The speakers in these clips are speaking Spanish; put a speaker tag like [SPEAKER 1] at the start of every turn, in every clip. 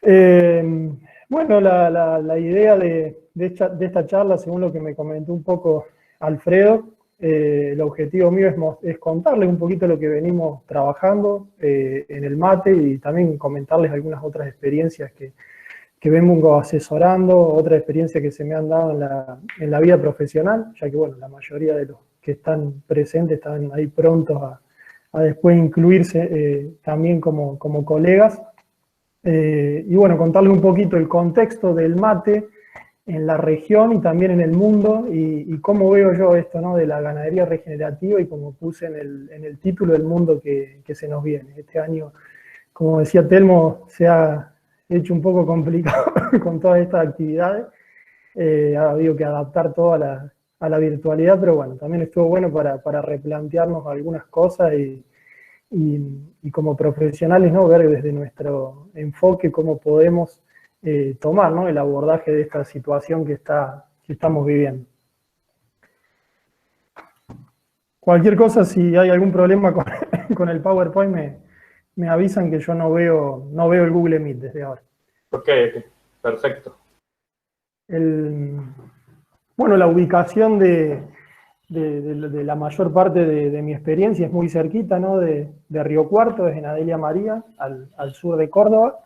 [SPEAKER 1] Eh, bueno, la idea de esta charla, según lo que me comentó un poco Alfredo, el objetivo mío es contarles un poquito lo que venimos trabajando en el mate y también comentarles algunas otras experiencias que vengo asesorando, otras experiencias que se me han dado en la vida profesional, ya que bueno, la mayoría de los que están presentes están ahí prontos a después incluirse también como colegas. Y bueno, contarles un poquito el contexto del mate en la región y también en el mundo y cómo veo yo esto, ¿no? De la ganadería regenerativa y como puse en el título, el mundo que se nos viene. Este año, como decía Telmo, se ha hecho un poco complicado con todas estas actividades. Ha habido que adaptar todo a la virtualidad, pero bueno, también estuvo bueno para replantearnos algunas cosas y como profesionales, ¿no? Ver desde nuestro enfoque cómo podemos tomar, ¿no? El abordaje de esta situación que estamos viviendo. Cualquier cosa, si hay algún problema con el PowerPoint, me avisan que yo no veo el Google Meet desde ahora.
[SPEAKER 2] Ok, perfecto.
[SPEAKER 1] Bueno, la ubicación de la mayor parte de mi experiencia es muy cerquita, ¿no? De Río Cuarto, desde Adelia María, al sur de Córdoba.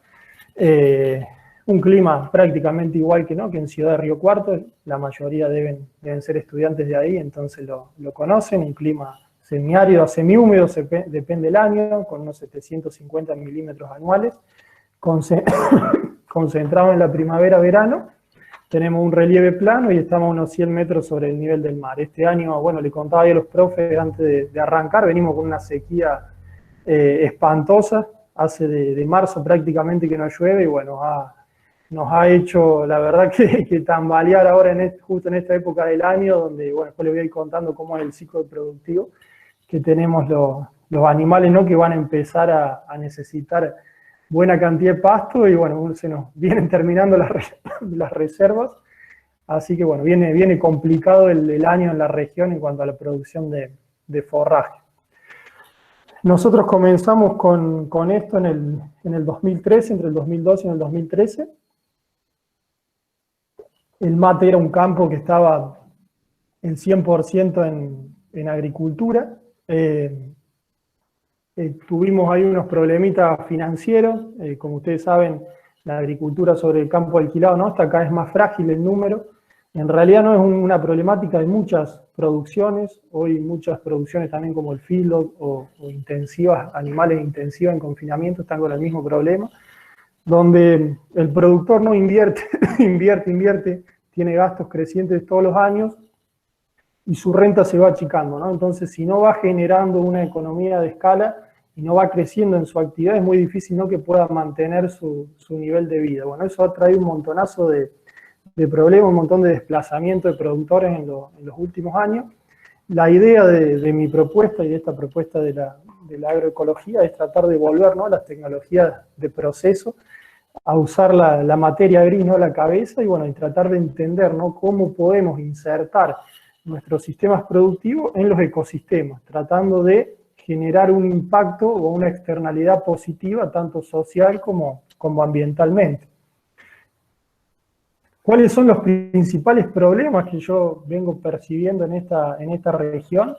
[SPEAKER 1] Un clima prácticamente igual que en Ciudad de Río Cuarto, la mayoría deben ser estudiantes de ahí, entonces lo conocen, un clima semiárido a semihúmedo, depende del año, con unos 750 milímetros anuales, concentrado en la primavera-verano. Tenemos un relieve plano y estamos a unos 100 metros sobre el nivel del mar. Este año, bueno, le contaba yo a los profes antes de arrancar, venimos con una sequía espantosa, hace de marzo prácticamente que no llueve y bueno, nos ha hecho, la verdad, que tambalear ahora justo en esta época del año, donde, bueno, después les voy a ir contando cómo es el ciclo productivo, que tenemos los animales, ¿no? Que van a empezar a necesitar buena cantidad de pasto y bueno, se nos vienen terminando las reservas, así que bueno, viene complicado el año en la región en cuanto a la producción de forraje. Nosotros comenzamos con esto en el 2013, entre el 2012 y el 2013. El mate era un campo que estaba el 100% en agricultura. Tuvimos ahí unos problemitas financieros, como ustedes saben, la agricultura sobre el campo alquilado, ¿no? Hasta acá es más frágil el número. En realidad no es una problemática de muchas producciones, hoy muchas producciones también como el feedlot o intensivas, animales intensivas en confinamiento están con el mismo problema, donde el productor no invierte, invierte, tiene gastos crecientes todos los años y su renta se va achicando, ¿no? Entonces, si no va generando una economía de escala y no va creciendo en su actividad, es muy difícil, ¿no?, que pueda mantener su nivel de vida. Bueno, eso ha traído un montonazo de problemas, un montón de desplazamiento de productores en los últimos años. La idea de mi propuesta y de esta propuesta de la agroecología es tratar de volver, ¿no?, las tecnologías de proceso a usar la materia gris, ¿no?, la cabeza, y bueno, y tratar de entender, ¿no?, cómo podemos insertar nuestros sistemas productivos en los ecosistemas, tratando de generar un impacto o una externalidad positiva, tanto social como ambientalmente. ¿Cuáles son los principales problemas que yo vengo percibiendo en esta región?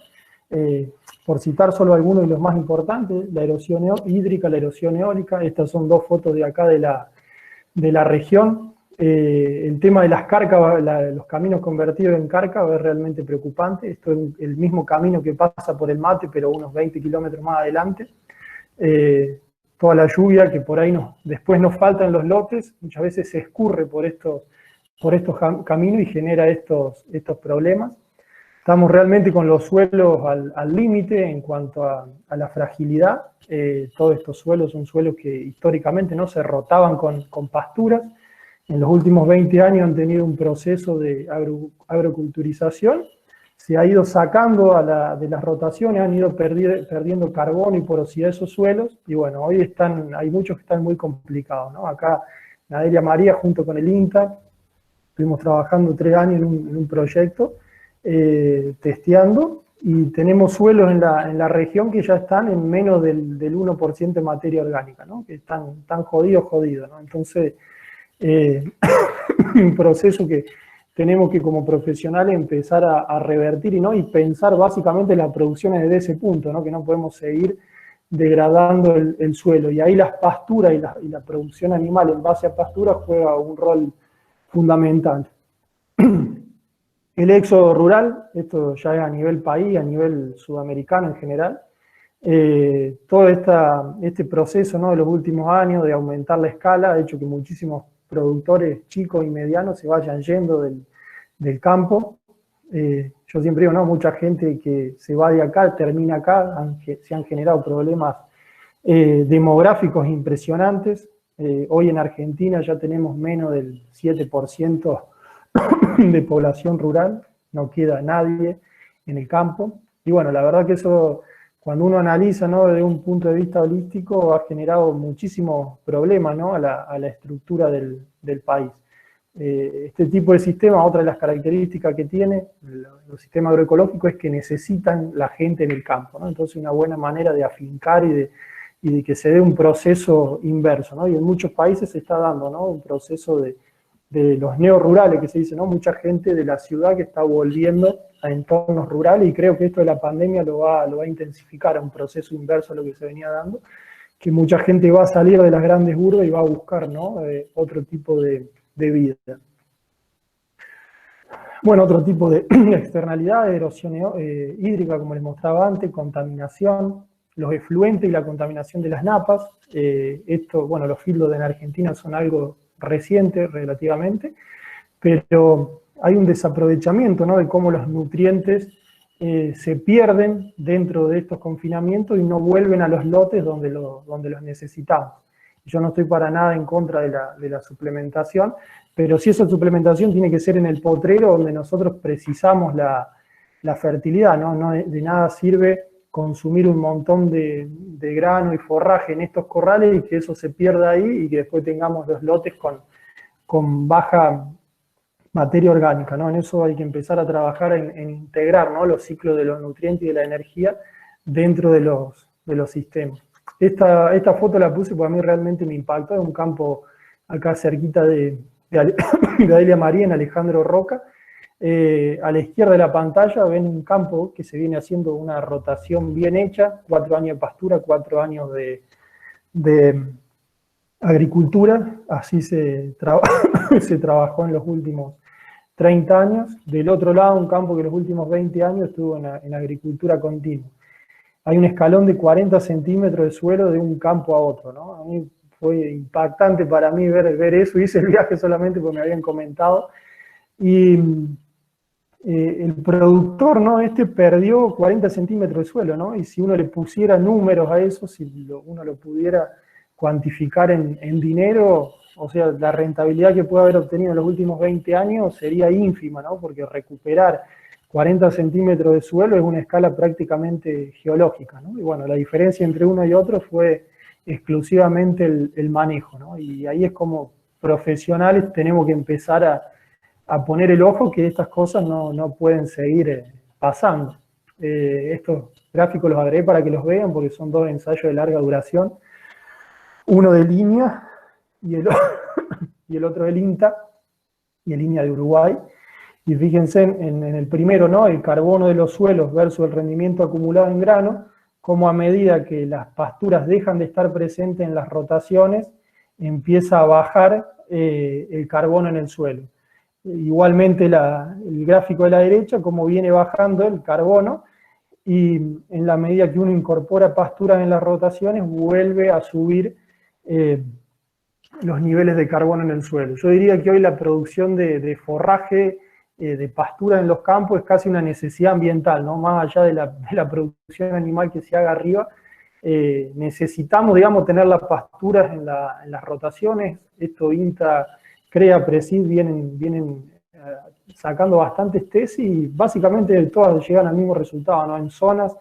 [SPEAKER 1] Por citar solo algunos de los más importantes, la erosión hídrica, la erosión eólica. Estas son dos fotos de acá de la región. El tema de las cárcavas, los caminos convertidos en cárcava es realmente preocupante. Esto es el mismo camino que pasa por el Mate, pero unos 20 kilómetros más adelante. Toda la lluvia que por ahí después nos falta en los lotes, muchas veces se escurre por estos caminos y genera estos problemas. Estamos realmente con los suelos al límite en cuanto a la fragilidad. Todos estos suelos son suelos que históricamente no se rotaban con pasturas. En los últimos 20 años han tenido un proceso de agroculturización, se ha ido sacando de las rotaciones, han ido perdiendo carbono y porosidad de esos suelos, y bueno, hoy hay muchos que están muy complicados, ¿no? Acá en Adelia María, junto con el INTA, estuvimos trabajando 3 años en un proyecto, testeando, y tenemos suelos en la región que ya están en menos del 1% de materia orgánica, ¿no? Que están jodidos, ¿no? Entonces, un proceso que tenemos que como profesionales empezar a revertir y pensar básicamente las producciones desde ese punto, ¿no? Que no podemos seguir degradando el suelo. Y ahí las pasturas y la producción animal en base a pasturas juega un rol fundamental. El éxodo rural, esto ya es a nivel país, a nivel sudamericano en general, todo este proceso, ¿no?, de los últimos años de aumentar la escala ha hecho que muchísimos productores chicos y medianos se vayan yendo del campo. Yo siempre digo, ¿no?, mucha gente que se va de acá, termina acá, se han generado problemas demográficos impresionantes. Hoy en Argentina ya tenemos menos del 7% de población rural, no queda nadie en el campo. Y bueno, la verdad que eso, cuando uno analiza, ¿no?, desde un punto de vista holístico, ha generado muchísimos problemas, ¿no?, a la estructura del país. Este tipo de sistema, otra de las características que tiene los sistemas agroecológicos es que necesitan la gente en el campo, ¿no? Entonces una buena manera de afincar y de que se dé un proceso inverso, ¿no? Y en muchos países se está dando, ¿no?, un proceso de los neorurales, que se dice, ¿no?, mucha gente de la ciudad que está volviendo a entornos rurales, y creo que esto de la pandemia lo va a intensificar, a un proceso inverso a lo que se venía dando, que mucha gente va a salir de las grandes urbes y va a buscar, ¿no?, otro tipo de vida. Bueno, otro tipo de externalidades, erosión hídrica, como les mostraba antes, contaminación, los efluentes y la contaminación de las napas. Bueno, los filtros en Argentina son algo reciente relativamente, pero hay un desaprovechamiento, ¿no?, de cómo los nutrientes se pierden dentro de estos confinamientos y no vuelven a los lotes donde los necesitamos. Yo no estoy para nada en contra de la suplementación, pero si esa suplementación tiene que ser en el potrero donde nosotros precisamos la fertilidad, ¿no? No de nada sirve consumir un montón de grano y forraje en estos corrales y que eso se pierda ahí y que después tengamos los lotes con baja materia orgánica, ¿no? En eso hay que empezar a trabajar en integrar, ¿no?, los ciclos de los nutrientes y de la energía dentro de los sistemas. Esta foto la puse porque a mí realmente me impactó, es un campo acá cerquita de Adelia María, en Alejandro Roca. A la izquierda de la pantalla ven un campo que se viene haciendo una rotación bien hecha, 4 años de pastura, 4 años de agricultura, así se trabajó en los últimos 30 años. Del otro lado, un campo que en los últimos 20 años estuvo en agricultura continua. Hay un escalón de 40 centímetros de suelo de un campo a otro, ¿no? A mí fue impactante para mí ver eso, hice el viaje solamente porque me habían comentado, y el productor, ¿no?, perdió 40 centímetros de suelo, ¿no? Y si uno le pusiera números a eso, si uno lo pudiera cuantificar en dinero, o sea, la rentabilidad que puede haber obtenido en los últimos 20 años sería ínfima, ¿no? Porque recuperar 40 centímetros de suelo es una escala prácticamente geológica, ¿no? Y bueno, la diferencia entre uno y otro fue exclusivamente el manejo, ¿no? Y ahí es como profesionales tenemos que empezar a poner el ojo que estas cosas no pueden seguir pasando. Estos gráficos los agregué para que los vean porque son 2 ensayos de larga duración, uno de línea y el otro del INTA, y el línea de Uruguay. Y fíjense en el primero, ¿no?, el carbono de los suelos versus el rendimiento acumulado en grano, como a medida que las pasturas dejan de estar presentes en las rotaciones, empieza a bajar el carbono en el suelo. Igualmente el gráfico de la derecha, como viene bajando el carbono, y en la medida que uno incorpora pasturas en las rotaciones, vuelve a subir los niveles de carbono en el suelo. Yo diría que hoy la producción de forraje, de pastura en los campos es casi una necesidad ambiental, ¿no? Más allá de la producción animal que se haga arriba, necesitamos, digamos, tener las pasturas en las rotaciones. Esto INTA, CREA, PRESID vienen sacando bastantes tesis y básicamente todas llegan al mismo resultado, ¿no? En zonas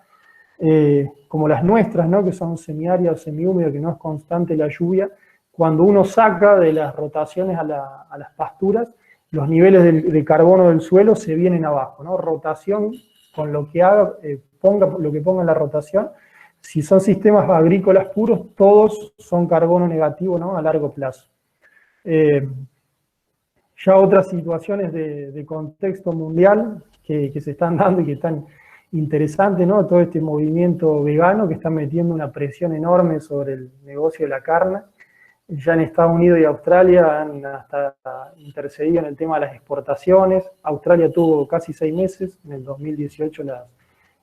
[SPEAKER 1] como las nuestras, ¿no?, que son semiáridas o semihúmedas, que no es constante la lluvia, cuando uno saca de las rotaciones a las pasturas, los niveles de carbono del suelo se vienen abajo, ¿no? Rotación con lo que haga, lo que ponga en la rotación. Si son sistemas agrícolas puros, todos son carbono negativo, ¿no? A largo plazo. Ya otras situaciones de contexto mundial que se están dando y que están interesantes, ¿no? Todo este movimiento vegano que está metiendo una presión enorme sobre el negocio de la carne. Ya en Estados Unidos y Australia han hasta intercedido en el tema de las exportaciones. Australia tuvo casi 6 meses, en el 2018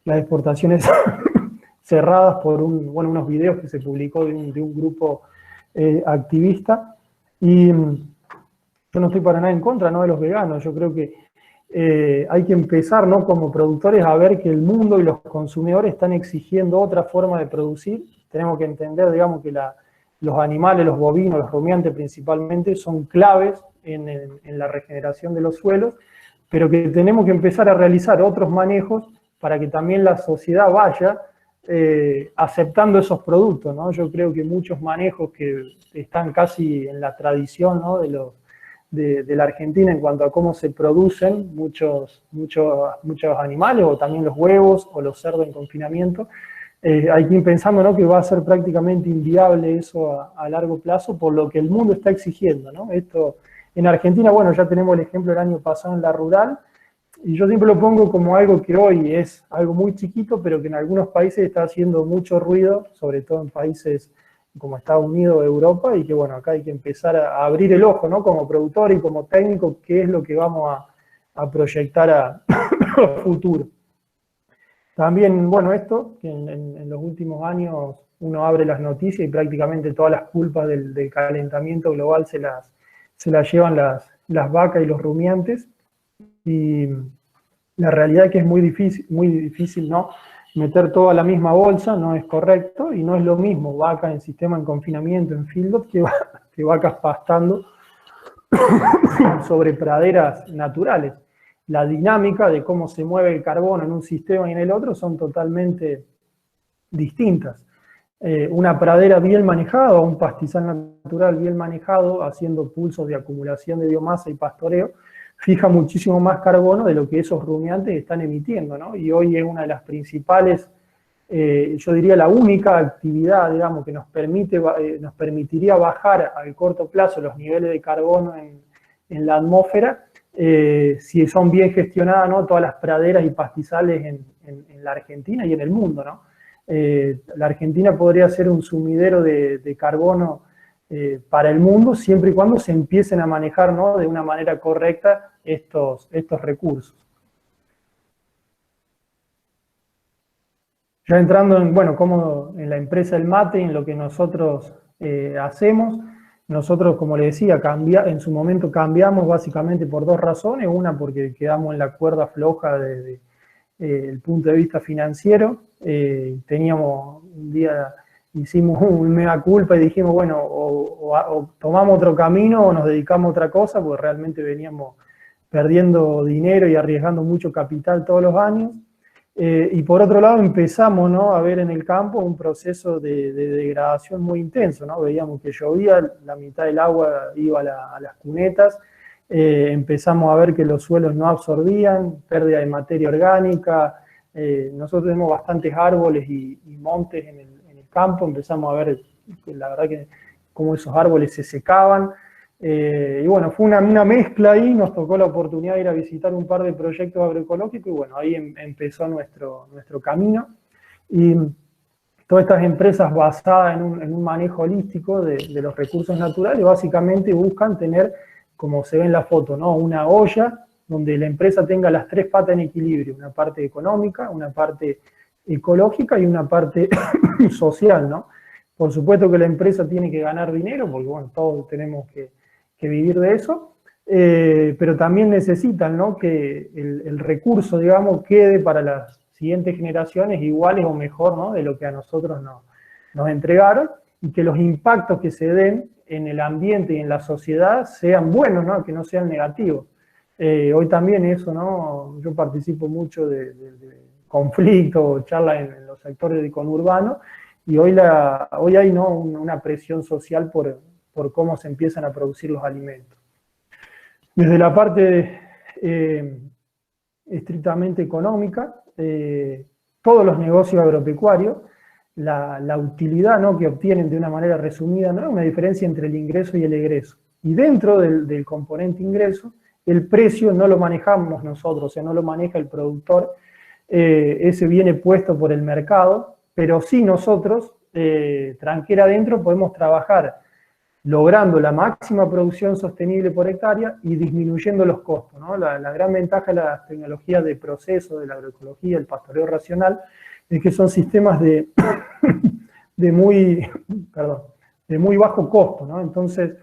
[SPEAKER 1] las exportaciones cerradas por unos videos que se publicó de un grupo activista. Y yo no estoy para nada en contra, ¿no?, de los veganos. Yo creo que hay que empezar, ¿no?, como productores a ver que el mundo y los consumidores están exigiendo otra forma de producir. Tenemos que entender, digamos, que los animales, los bovinos, los rumiantes principalmente, son claves en la regeneración de los suelos, pero que tenemos que empezar a realizar otros manejos para que también la sociedad vaya aceptando esos productos, ¿no? Yo creo que muchos manejos que están casi en la tradición, ¿no?, de la Argentina en cuanto a cómo se producen muchos animales, o también los huevos o los cerdos en confinamiento, hay que ir pensando, ¿no?, que va a ser prácticamente inviable eso a largo plazo por lo que el mundo está exigiendo, ¿no? Esto, en Argentina, bueno, ya tenemos el ejemplo del año pasado en la rural, y yo siempre lo pongo como algo que hoy es algo muy chiquito, pero que en algunos países está haciendo mucho ruido, sobre todo en países como Estados Unidos o Europa, y que bueno, acá hay que empezar a abrir el ojo, ¿no?, como productor y como técnico, qué es lo que vamos a proyectar a futuro. También, bueno, esto, que en los últimos años uno abre las noticias y prácticamente todas las culpas del calentamiento global se las llevan las vacas y los rumiantes, y la realidad es que es muy difícil, ¿no?, meter toda la misma bolsa, no es correcto, y no es lo mismo vacas en sistema en confinamiento, en feedlot, que vacas pastando sobre praderas naturales. La dinámica de cómo se mueve el carbono en un sistema y en el otro son totalmente distintas. Una pradera bien manejada o un pastizal natural bien manejado, haciendo pulsos de acumulación de biomasa y pastoreo, fija muchísimo más carbono de lo que esos rumiantes están emitiendo, ¿no? Y hoy es una de las principales, yo diría la única actividad, digamos, que nos permitiría bajar al corto plazo los niveles de carbono en la atmósfera, si son bien gestionadas, ¿no?, todas las praderas y pastizales en la Argentina y en el mundo, ¿no? La Argentina podría ser un sumidero de carbono para el mundo, siempre y cuando se empiecen a manejar, ¿no?, de una manera correcta estos recursos. Ya entrando en, bueno, como en la empresa El Mate, en lo que nosotros hacemos, nosotros, como le decía, en su momento cambiamos básicamente por 2 razones. Una, porque quedamos en la cuerda floja desde el punto de vista financiero. Teníamos un día, hicimos un mea culpa y dijimos, bueno, o tomamos otro camino o nos dedicamos a otra cosa, porque realmente veníamos perdiendo dinero y arriesgando mucho capital todos los años. Y por otro lado empezamos, ¿no?, a ver en el campo un proceso de degradación muy intenso, ¿no? Veíamos que llovía, la mitad del agua iba a las cunetas, empezamos a ver que los suelos no absorbían, pérdida de materia orgánica. Nosotros tenemos bastantes árboles y montes en el campo, empezamos a ver, la verdad, que cómo esos árboles se secaban. Y bueno, fue una mezcla ahí, nos tocó la oportunidad de ir a visitar un par de proyectos agroecológicos, y bueno, ahí empezó nuestro camino. Y todas estas empresas basadas en un manejo holístico de los recursos naturales, básicamente buscan tener, como se ve en la foto, ¿no?, una olla donde la empresa tenga las 3 patas en equilibrio: una parte económica, una parte ecológica y una parte social, ¿no? Por supuesto que la empresa tiene que ganar dinero, porque bueno, todos tenemos que vivir de eso, pero también necesitan, ¿no?, que el recurso, digamos, quede para las siguientes generaciones iguales o mejor, ¿no?, de lo que a nosotros nos entregaron, y que los impactos que se den en el ambiente y en la sociedad sean buenos, ¿no?, que no sean negativos. Hoy también eso, ¿no?, yo participo mucho de conflictos, charlas en los sectores de conurbano, y hoy hay, ¿no?, una presión social por cómo se empiezan a producir los alimentos. Desde la parte estrictamente económica, todos los negocios agropecuarios, la utilidad, ¿no?, que obtienen de una manera resumida, no es una diferencia entre el ingreso y el egreso. Y dentro del componente ingreso, el precio no lo manejamos nosotros, o sea, no lo maneja el productor, ese viene puesto por el mercado, pero sí nosotros, tranquera adentro, podemos trabajar logrando la máxima producción sostenible por hectárea y disminuyendo los costos, ¿no? La gran ventaja de las tecnologías de proceso, de la agroecología, el pastoreo racional, es que son sistemas de muy bajo costo, ¿no? Entonces,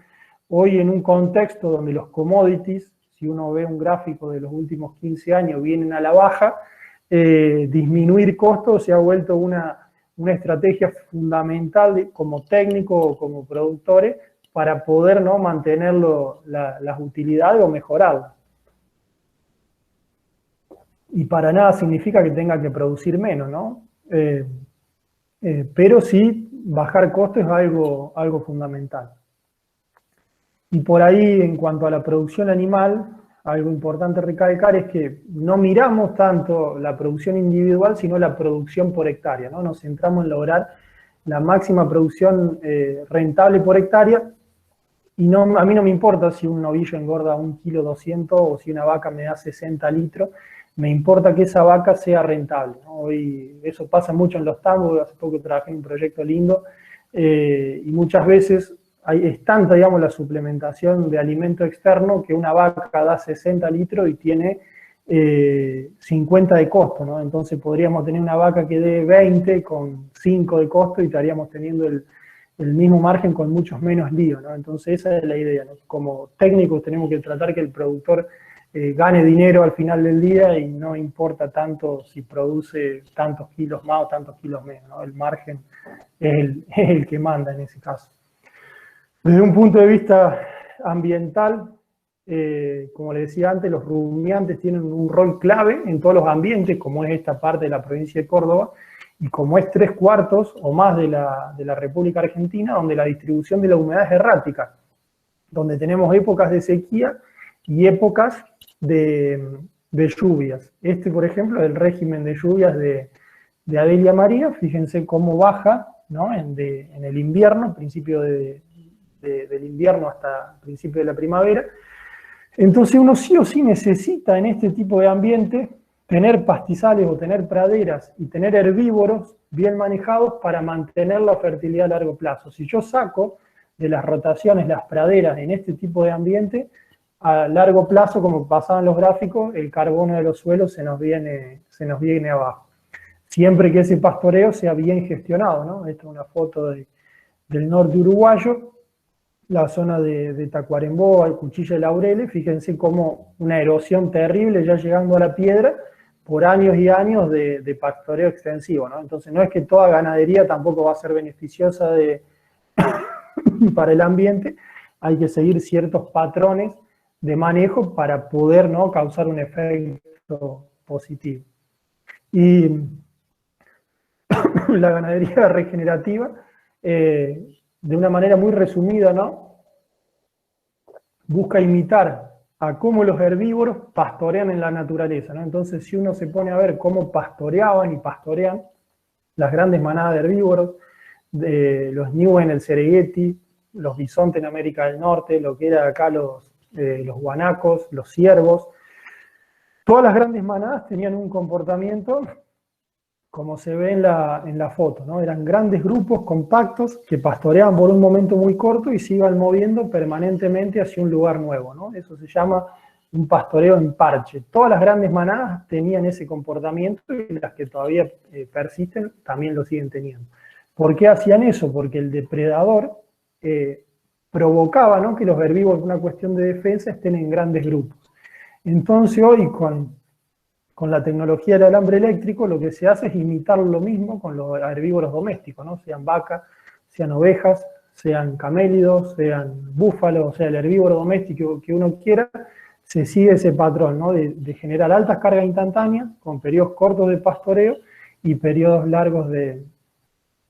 [SPEAKER 1] hoy en un contexto donde los commodities, si uno ve un gráfico de los últimos 15 años, vienen a la baja, disminuir costos se ha vuelto una estrategia fundamental como técnico o como productores para poder, ¿no?, mantener las utilidades o mejorarlas. Y para nada significa que tenga que producir menos, ¿no? Pero sí, bajar costos es algo fundamental. Y por ahí, en cuanto a la producción animal, algo importante recalcar es que no miramos tanto la producción individual, sino la producción por hectárea, ¿no? Nos centramos en lograr la máxima producción rentable por hectárea, y no, a mí no me importa si un novillo engorda 1,2 kg o si una vaca me da 60 litros, me importa que esa vaca sea rentable, ¿no? Hoy eso pasa mucho en los tambos, hace poco trabajé en un proyecto lindo, y muchas veces es tanta, digamos, la suplementación de alimento externo que una vaca da 60 litros y tiene 50 de costo, ¿no? Entonces podríamos tener una vaca que dé 20 con 5 de costo y estaríamos teniendo el mismo margen con muchos menos líos, ¿no? Entonces esa es la idea, ¿no? Como técnicos tenemos que tratar que el productor gane dinero al final del día y no importa tanto si produce tantos kilos más o tantos kilos menos, ¿no? El margen es el que manda en ese caso. Desde un punto de vista ambiental, como les decía antes, los rumiantes tienen un rol clave en todos los ambientes, como es esta parte de la provincia de Córdoba, y como es 3/4 o más de la República Argentina, donde la distribución de la humedad es errática, donde tenemos épocas de sequía y épocas de lluvias. Por ejemplo, es el régimen de lluvias de Adelia María. Fíjense cómo baja, ¿no?, en el invierno, principio del invierno hasta principio de la primavera. Entonces uno sí o sí necesita en este tipo de ambiente tener pastizales o tener praderas y tener herbívoros bien manejados para mantener la fertilidad a largo plazo. Si yo saco de las rotaciones las praderas en este tipo de ambiente, a largo plazo, como pasaban los gráficos, el carbono de los suelos se nos viene abajo. Siempre que ese pastoreo sea bien gestionado, ¿no? Esta es una foto del norte uruguayo, la zona de Tacuarembó, el Cuchilla de Laureles. Fíjense cómo una erosión terrible ya llegando a la piedra por años y años de pastoreo extensivo, ¿no? Entonces no es que toda ganadería tampoco va a ser beneficiosa para el ambiente, hay que seguir ciertos patrones de manejo para poder, ¿no?, causar un efecto positivo. Y la ganadería regenerativa, de una manera muy resumida, ¿no?, busca imitar a cómo los herbívoros pastorean en la naturaleza, ¿no? Entonces, si uno se pone a ver cómo pastoreaban y pastorean las grandes manadas de herbívoros, los ñus en el Serengeti, los bisontes en América del Norte, lo que era acá los guanacos, los ciervos, todas las grandes manadas tenían un comportamiento como se ve en la foto, ¿no? Eran grandes grupos compactos que pastoreaban por un momento muy corto y se iban moviendo permanentemente hacia un lugar nuevo, ¿no? Eso se llama un pastoreo en parche. Todas las grandes manadas tenían ese comportamiento y las que todavía persisten también lo siguen teniendo. ¿Por qué hacían eso? Porque el depredador provocaba, ¿no?, que los herbívoros, por una cuestión de defensa, estén en grandes grupos. Entonces hoy con la tecnología del alambre eléctrico lo que se hace es imitar lo mismo con los herbívoros domésticos, ¿no? Sean vacas, sean ovejas, sean camélidos, sean búfalos, o sea, el herbívoro doméstico que uno quiera, se sigue ese patrón, ¿no?, de generar altas cargas instantáneas con periodos cortos de pastoreo y periodos largos de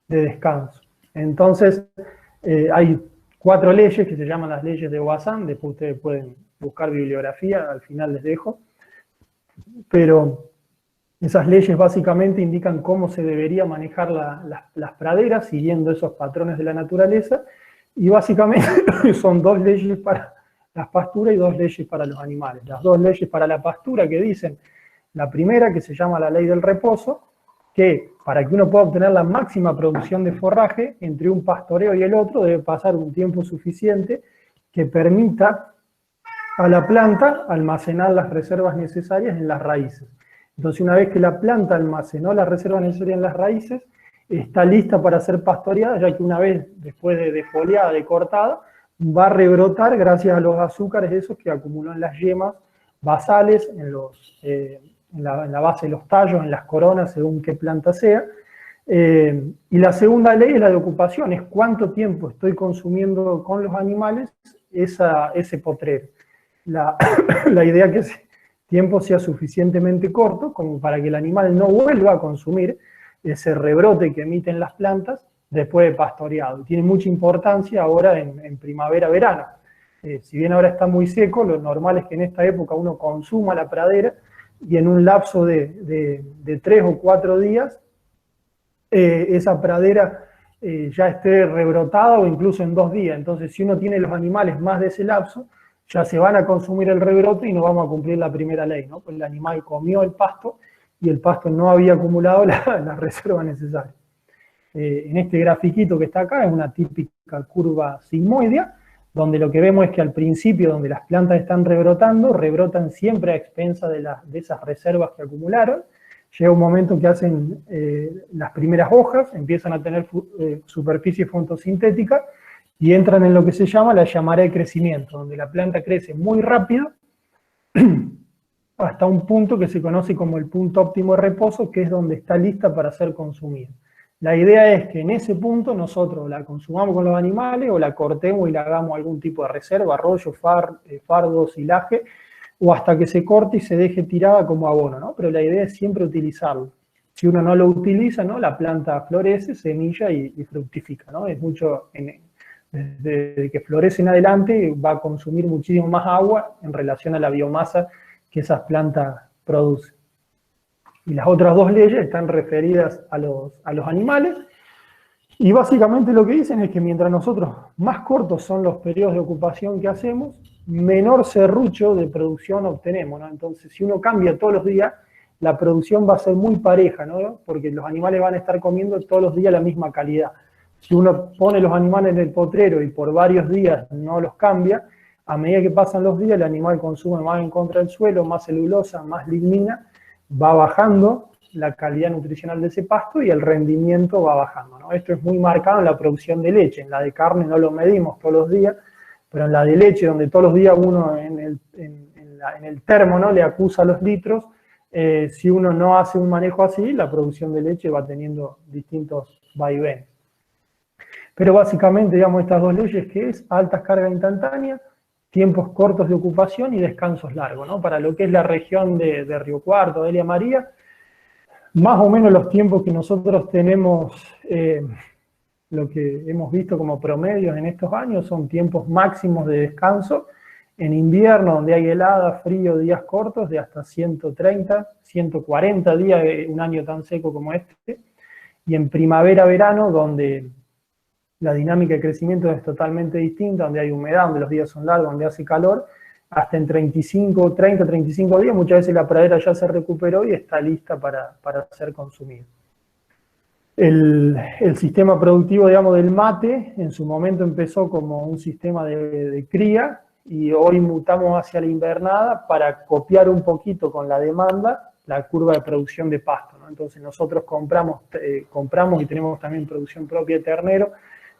[SPEAKER 1] descanso. Entonces, hay 4 leyes que se llaman las leyes de Voisin, después ustedes pueden buscar bibliografía, al final les dejo. Pero Esas leyes básicamente indican cómo se debería manejar las praderas, siguiendo esos patrones de la naturaleza, y básicamente son 2 leyes para las pasturas y 2 leyes para los animales. Las 2 leyes para la pastura que dicen, la primera, que se llama la ley del reposo, que para que uno pueda obtener la máxima producción de forraje, entre un pastoreo y el otro debe pasar un tiempo suficiente que permita a la planta almacenar las reservas necesarias en las raíces. Entonces, una vez que la planta almacenó las reservas necesarias en las raíces, está lista para ser pastoreada, ya que una vez después de defoliada, de cortada, va a rebrotar gracias a los azúcares esos que acumuló en las yemas basales, en la base de los tallos, en las coronas, según qué planta sea. Y la segunda ley es la de ocupación, es cuánto tiempo estoy consumiendo con los animales ese potrero. La idea es que ese tiempo sea suficientemente corto como para que el animal no vuelva a consumir ese rebrote que emiten las plantas después de pastoreado. Tiene mucha importancia ahora en primavera-verano. Si bien ahora está muy seco, lo normal es que en esta época uno consuma la pradera y en un lapso de 3 o 4 días esa pradera ya esté rebrotada o incluso en 2 días. Entonces, si uno tiene los animales más de ese lapso, ya se van a consumir el rebrote y no vamos a cumplir la primera ley, ¿no? Pues el animal comió el pasto y el pasto no había acumulado la reserva necesaria. En este grafiquito que está acá es una típica curva sigmoidea, donde lo que vemos es que al principio, donde las plantas están rebrotando, rebrotan siempre a expensa de esas reservas que acumularon. Llega un momento que hacen las primeras hojas, empiezan a tener superficie fotosintética y entran en lo que se llama la llamaré de crecimiento, donde la planta crece muy rápido hasta un punto que se conoce como el punto óptimo de reposo, que es donde está lista para ser consumida. La idea es que en ese punto nosotros la consumamos con los animales o la cortemos y le hagamos algún tipo de reserva, arroyo, fardo, silaje, o hasta que se corte y se deje tirada como abono, ¿no? Pero la idea es siempre utilizarlo. Si uno no lo utiliza, ¿no? La planta florece, semilla y fructifica, ¿no? Es mucho, desde que florece en adelante va a consumir muchísimo más agua en relación a la biomasa que esas plantas producen. Y las otras 2 leyes están referidas a los animales, y básicamente lo que dicen es que mientras nosotros más cortos son los periodos de ocupación que hacemos, menor serrucho de producción obtenemos, ¿no? Entonces, si uno cambia todos los días, la producción va a ser muy pareja, ¿no? Porque los animales van a estar comiendo todos los días la misma calidad. Si uno pone los animales en el potrero y por varios días no los cambia, a medida que pasan los días el animal consume más en contra del suelo, más celulosa, más lignina, va bajando la calidad nutricional de ese pasto y el rendimiento va bajando, ¿no? Esto es muy marcado en la producción de leche. En la de carne no lo medimos todos los días, pero en la de leche, donde todos los días uno en el termo, ¿no? le acusa los litros, si uno no hace un manejo así, la producción de leche va teniendo distintos vaivenes. Pero básicamente, digamos, estas 2 leyes, que es altas cargas instantáneas, tiempos cortos de ocupación y descansos largos, ¿no? Para lo que es la región de Río Cuarto, Delia María, más o menos los tiempos que nosotros tenemos, lo que hemos visto como promedios en estos años, son tiempos máximos de descanso. En invierno, donde hay helada, frío, días cortos, de hasta 130, 140 días, un año tan seco como este. Y en primavera-verano, donde la dinámica de crecimiento es totalmente distinta, donde hay humedad, donde los días son largos, donde hace calor, hasta en 30, 35 días, muchas veces la pradera ya se recuperó y está lista para ser consumida. El sistema productivo, digamos, del mate, en su momento empezó como un sistema de cría, y hoy mutamos hacia la invernada para copiar un poquito con la demanda la curva de producción de pasto, ¿no? Entonces nosotros compramos y tenemos también producción propia de ternero.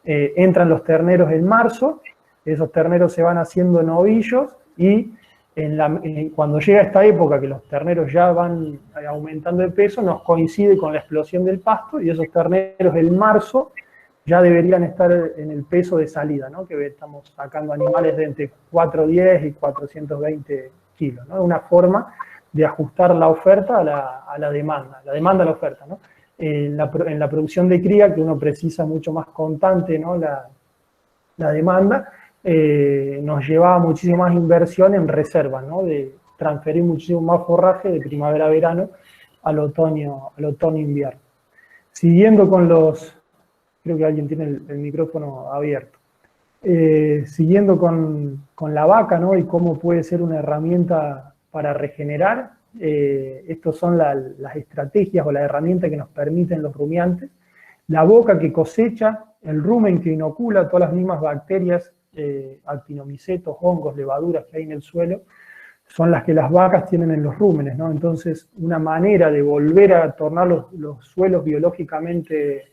[SPEAKER 1] Entran los terneros en marzo, esos terneros se van haciendo novillos, y cuando llega esta época que los terneros ya van aumentando de peso, nos coincide con la explosión del pasto, y esos terneros en marzo ya deberían estar en el peso de salida, ¿no? Que estamos sacando animales de entre 410 y 420 kilos, ¿no? Una forma de ajustar la oferta a la demanda a la oferta, ¿no? En la producción de cría, que uno precisa mucho más constante, ¿no? la demanda, nos llevaba muchísimo más inversión en reservas, ¿no? De transferir muchísimo más forraje de primavera a verano al otoño-invierno. Siguiendo con los, creo que alguien tiene el micrófono abierto. Siguiendo con la vaca, ¿no? Y cómo puede ser una herramienta para regenerar, estas son las estrategias o las herramientas que nos permiten los rumiantes. La boca que cosecha, el rumen que inocula todas las mismas bacterias, actinomicetos, hongos, levaduras que hay en el suelo, son las que las vacas tienen en los rúmenes, ¿no? Entonces, una manera de volver a tornar los suelos biológicamente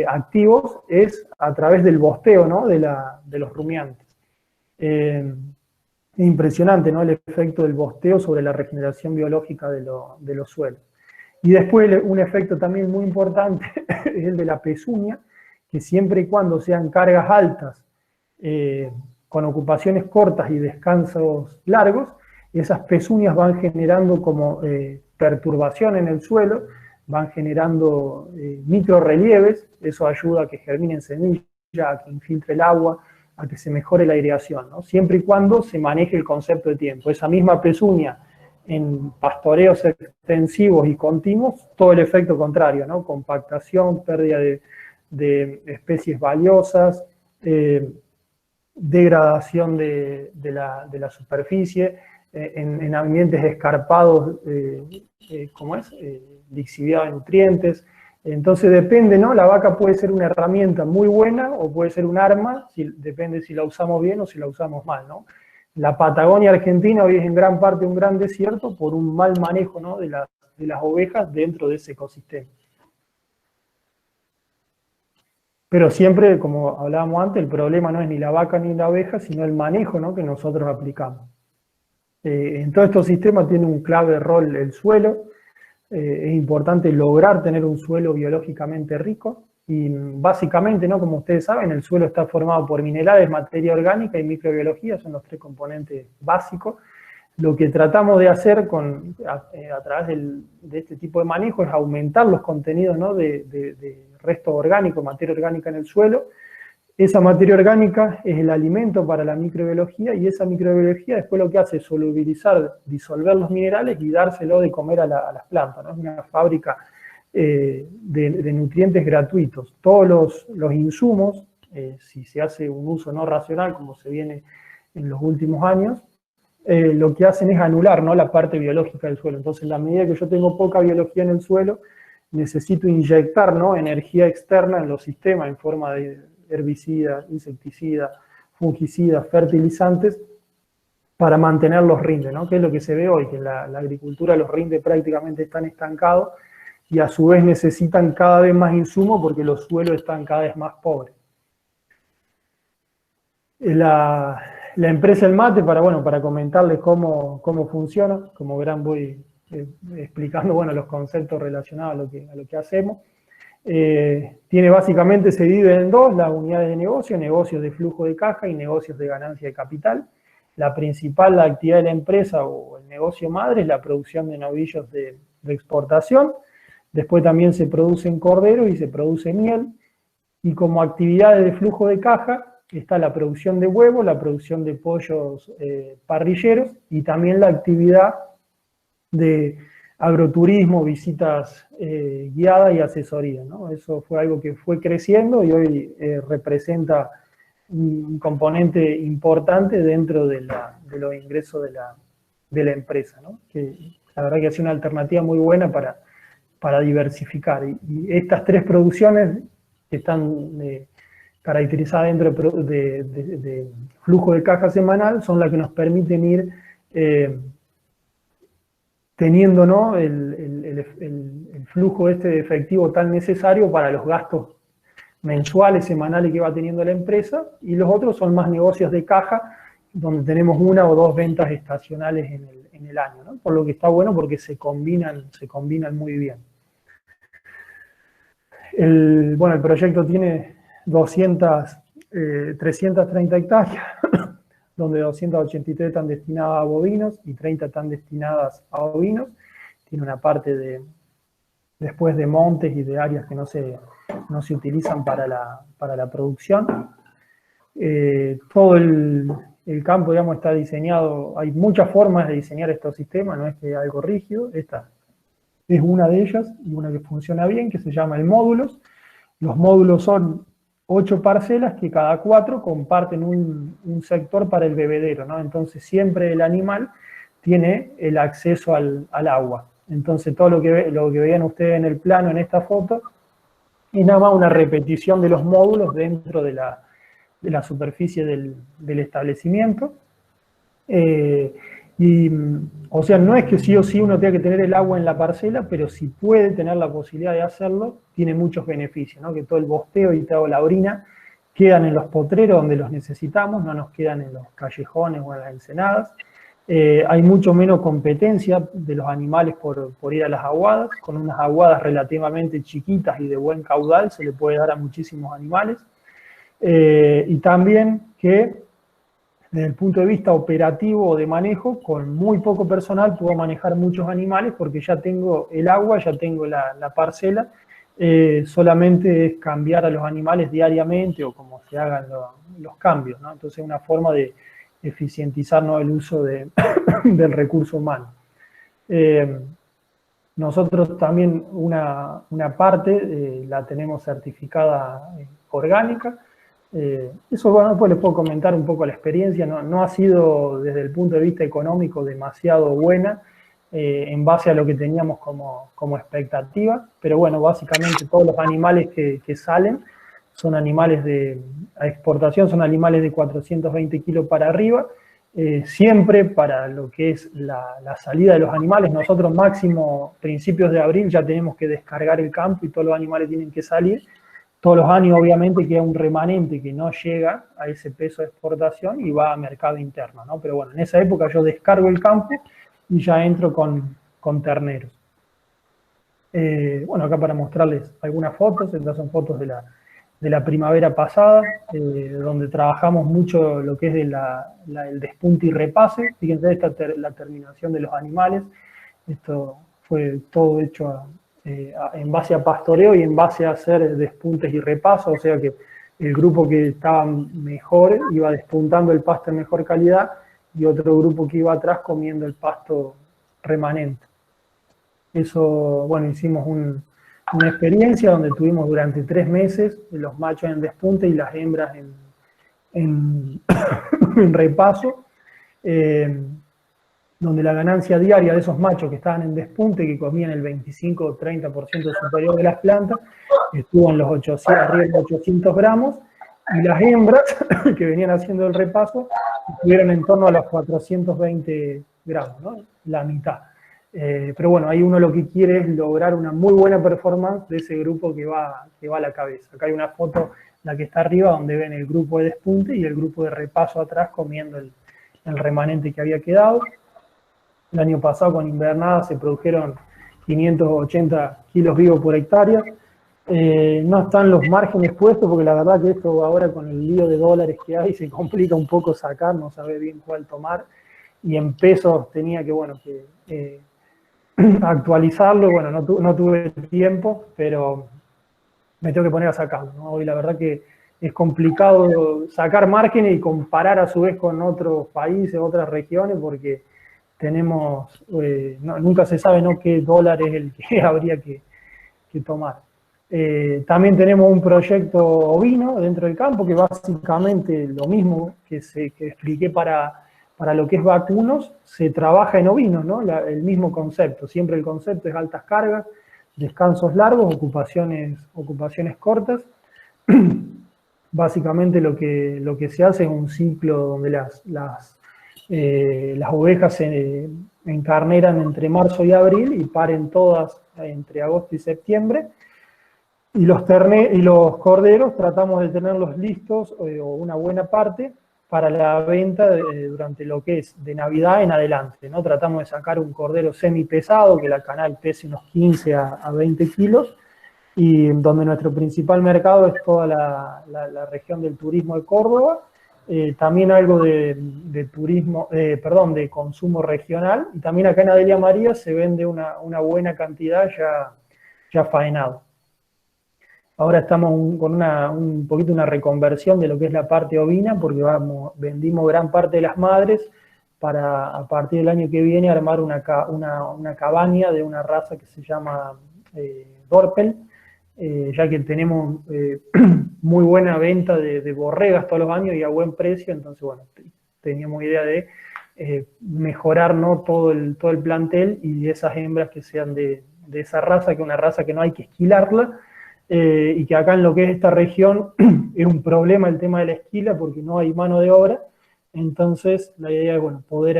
[SPEAKER 1] activos es a través del bosteo, ¿no? de los rumiantes. Es impresionante, ¿no? El efecto del bosteo sobre la regeneración biológica de los suelos. Y después un efecto también muy importante es el de la pezuña, que siempre y cuando sean cargas altas, con ocupaciones cortas y descansos largos, esas pezuñas van generando como perturbación en el suelo, van generando microrelieves, eso ayuda a que germinen semillas, a que infiltre el agua, a que se mejore la aireación, ¿no? Siempre y cuando se maneje el concepto de tiempo. Esa misma pezuña en pastoreos extensivos y continuos, todo el efecto contrario, ¿no? Compactación, pérdida de especies valiosas, degradación de la superficie, en ambientes escarpados, ¿cómo es? Lixiviado de nutrientes. Entonces depende, ¿no? La vaca puede ser una herramienta muy buena o puede ser un arma, depende si la usamos bien o si la usamos mal, ¿no? La Patagonia Argentina hoy es en gran parte un gran desierto por un mal manejo, ¿no? de las ovejas dentro de ese ecosistema. Pero siempre, como hablábamos antes, el problema no es ni la vaca ni la oveja, sino el manejo, ¿no? que nosotros aplicamos. En todos estos sistemas tiene un clave rol el suelo. Es importante lograr tener un suelo biológicamente rico. Y básicamente, ¿no? como ustedes saben, el suelo está formado por minerales, materia orgánica y microbiología, son los tres componentes básicos. Lo que tratamos de hacer a través de este tipo de manejo es aumentar los contenidos, ¿no? de resto orgánico, materia orgánica en el suelo. Esa materia orgánica es el alimento para la microbiología y esa microbiología después lo que hace es solubilizar, disolver los minerales y dárselo de comer a las plantas, ¿no? Es una fábrica de nutrientes gratuitos. Todos los insumos, si se hace un uso no racional como se viene en los últimos años, lo que hacen es anular, ¿no? la parte biológica del suelo. Entonces, en la medida que yo tengo poca biología en el suelo, necesito inyectar, ¿no? energía externa en los sistemas en forma de herbicidas, insecticidas, fungicidas, fertilizantes, para mantener los rindes, ¿no? que es lo que se ve hoy, que la agricultura, los rindes prácticamente están estancados y a su vez necesitan cada vez más insumos porque los suelos están cada vez más pobres. La empresa El Mate, para comentarles cómo funciona, como verán voy explicando los conceptos relacionados a lo que hacemos. Tiene básicamente, se divide en dos, las unidades de negocio, negocios de flujo de caja y negocios de ganancia de capital. La principal actividad de la empresa o el negocio madre es la producción de novillos de exportación. Después también se producen corderos y se produce miel. Y como actividades de flujo de caja está la producción de huevos, la producción de pollos parrilleros y también la actividad de agroturismo, visitas guiadas y asesoría, ¿no? Eso fue algo que fue creciendo y hoy representa un componente importante dentro de los ingresos de la empresa, ¿no? Que la verdad que ha sido una alternativa muy buena para diversificar. Y estas tres producciones que están caracterizadas dentro de flujo de caja semanal son las que nos permiten ir teniendo, ¿no? el flujo de efectivo tan necesario para los gastos mensuales, semanales que va teniendo la empresa, y los otros son más negocios de caja, donde tenemos una o dos ventas estacionales en el año, ¿no? Por lo que está bueno porque se combinan muy bien. El proyecto tiene 330 hectáreas, donde 283 están destinadas a bovinos y 30 están destinadas a ovinos. Tiene una parte después de montes y de áreas que no se utilizan para la producción. Todo el campo, digamos, está diseñado, hay muchas formas de diseñar estos sistemas, no es que algo rígido. Esta es una de ellas, y una que funciona bien, que se llama el módulos. Los módulos son 8 parcelas que cada 4 comparten un sector para el bebedero, ¿no? Entonces siempre el animal tiene el acceso al agua. Entonces todo lo que veían ustedes en el plano, en esta foto, es nada más una repetición de los módulos dentro de la superficie del establecimiento. O sea, no es que sí o sí uno tenga que tener el agua en la parcela, pero si puede tener la posibilidad de hacerlo, tiene muchos beneficios, ¿no? Que todo el bosteo y toda la orina quedan en los potreros donde los necesitamos, no nos quedan en los callejones o en las ensenadas. Hay mucho menos competencia de los animales por ir a las aguadas. Con unas aguadas relativamente chiquitas y de buen caudal se le puede dar a muchísimos animales. Y también que desde el punto de vista operativo o de manejo, con muy poco personal puedo manejar muchos animales porque ya tengo el agua, ya tengo la parcela, solamente es cambiar a los animales diariamente o como se hagan los cambios, ¿no? Entonces es una forma de eficientizar, ¿no?, el uso del recurso humano. Nosotros también una parte la tenemos certificada orgánica. Eso, bueno, después les puedo comentar un poco la experiencia. No ha sido desde el punto de vista económico demasiado buena en base a lo que teníamos como expectativa, pero bueno, básicamente todos los animales que salen son animales a exportación, son animales de 420 kilos para arriba. Siempre para lo que es la salida de los animales, nosotros máximo principios de abril ya tenemos que descargar el campo y todos los animales tienen que salir. Todos los años obviamente queda un remanente que no llega a ese peso de exportación y va a mercado interno, ¿no? Pero bueno, en esa época yo descargo el campo y ya entro con terneros. Bueno, acá para mostrarles algunas fotos, estas son fotos de la primavera pasada, donde trabajamos mucho lo que es el despunte y repase. Fíjense, la terminación de los animales. Esto fue todo hecho en base a pastoreo y en base a hacer despuntes y repasos, o sea que el grupo que estaba mejor iba despuntando el pasto de mejor calidad y otro grupo que iba atrás comiendo el pasto remanente. Eso, bueno, hicimos una experiencia donde tuvimos durante 3 meses los machos en despunte y las hembras en repaso, donde la ganancia diaria de esos machos que estaban en despunte, que comían el 25 o 30% superior de las plantas, estuvo en los 800, arriba de los 800 gramos, y las hembras que venían haciendo el repaso estuvieron en torno a los 420 gramos, ¿no? La mitad. Pero bueno, ahí uno lo que quiere es lograr una muy buena performance de ese grupo que va a la cabeza. Acá hay una foto, la que está arriba, donde ven el grupo de despunte y el grupo de repaso atrás comiendo el remanente que había quedado. El año pasado con invernada se produjeron 580 kilos vivos por hectárea. No están los márgenes puestos porque la verdad que esto ahora con el lío de dólares que hay se complica un poco sacar, no sabe bien cuál tomar. Y en pesos tenía que actualizarlo. Bueno, no tuve tiempo, pero me tengo que poner a sacarlo, ¿no? Hoy la verdad que es complicado sacar márgenes y comparar a su vez con otros países, otras regiones, porque tenemos, nunca se sabe, ¿no?, qué dólar es el que habría que tomar. También tenemos un proyecto ovino dentro del campo, que básicamente lo mismo que expliqué para lo que es vacunos, se trabaja en ovinos, ¿no? El mismo concepto, siempre el concepto es altas cargas, descansos largos, ocupaciones cortas. Básicamente lo que se hace es un ciclo donde las ovejas se encarneran entre marzo y abril y paren todas entre agosto y septiembre. Y los corderos tratamos de tenerlos listos, o una buena parte, para la venta durante lo que es de Navidad en adelante, ¿no? Tratamos de sacar un cordero semipesado, que la canal pese unos 15 a 20 kilos, y donde nuestro principal mercado es toda la región del turismo de Córdoba, también algo de turismo, de consumo regional, y también acá en Adelia María se vende una buena cantidad ya faenado. Ahora estamos con un poquito una reconversión de lo que es la parte ovina, porque vendimos gran parte de las madres para a partir del año que viene armar una cabaña de una raza que se llama Dorpel, ya que tenemos muy buena venta de borregas todos los años y a buen precio, entonces bueno, teníamos idea de mejorar, ¿no?, todo el plantel y esas hembras que sean de esa raza, que es una raza que no hay que esquilarla, y que acá en lo que es esta región es un problema el tema de la esquila porque no hay mano de obra. Entonces la idea es, bueno, poder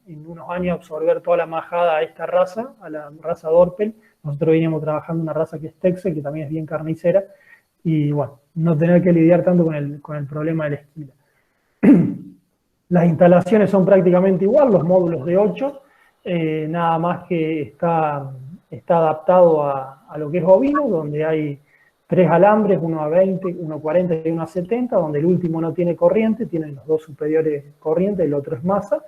[SPEAKER 1] en unos años absorber toda la majada a esta raza, a la raza Dorpel. Nosotros veníamos trabajando una raza que es Texel, que también es bien carnicera, y bueno, no tener que lidiar tanto con el problema de la esquila. Las instalaciones son prácticamente igual, los módulos de 8, nada más que está adaptado a lo que es ovino, donde hay 3 alambres, uno a 20, uno a 40 y uno a 70, donde el último no tiene corriente, tienen los 2 superiores corriente, el otro es masa,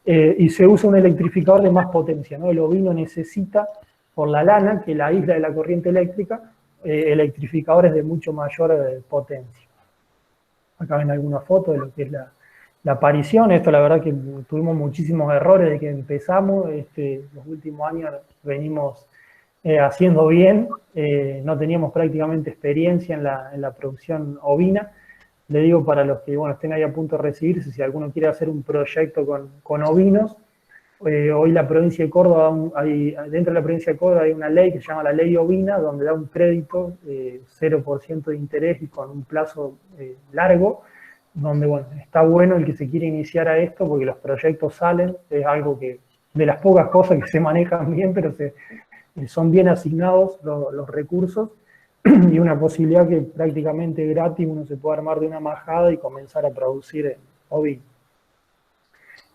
[SPEAKER 1] y se usa un electrificador de más potencia, ¿no? El ovino necesita, por la lana, que la aísla de la corriente eléctrica, electrificadores de mucho mayor potencia. Acá ven alguna foto de lo que es la aparición. Esto la verdad que tuvimos muchísimos errores de que empezamos, los últimos años venimos haciendo bien, no teníamos prácticamente experiencia en la producción ovina. Le digo para los que, bueno, estén ahí a punto de recibirse, si alguno quiere hacer un proyecto con ovinos, hoy la provincia de Córdoba, dentro de la provincia de Córdoba hay una ley que se llama la ley ovina, donde da un crédito 0% de interés y con un plazo largo, donde, bueno, está bueno el que se quiere iniciar a esto porque los proyectos salen, es algo que, de las pocas cosas que se manejan bien, pero son bien asignados los recursos, y una posibilidad que prácticamente gratis uno se puede armar de una majada y comenzar a producir ovino.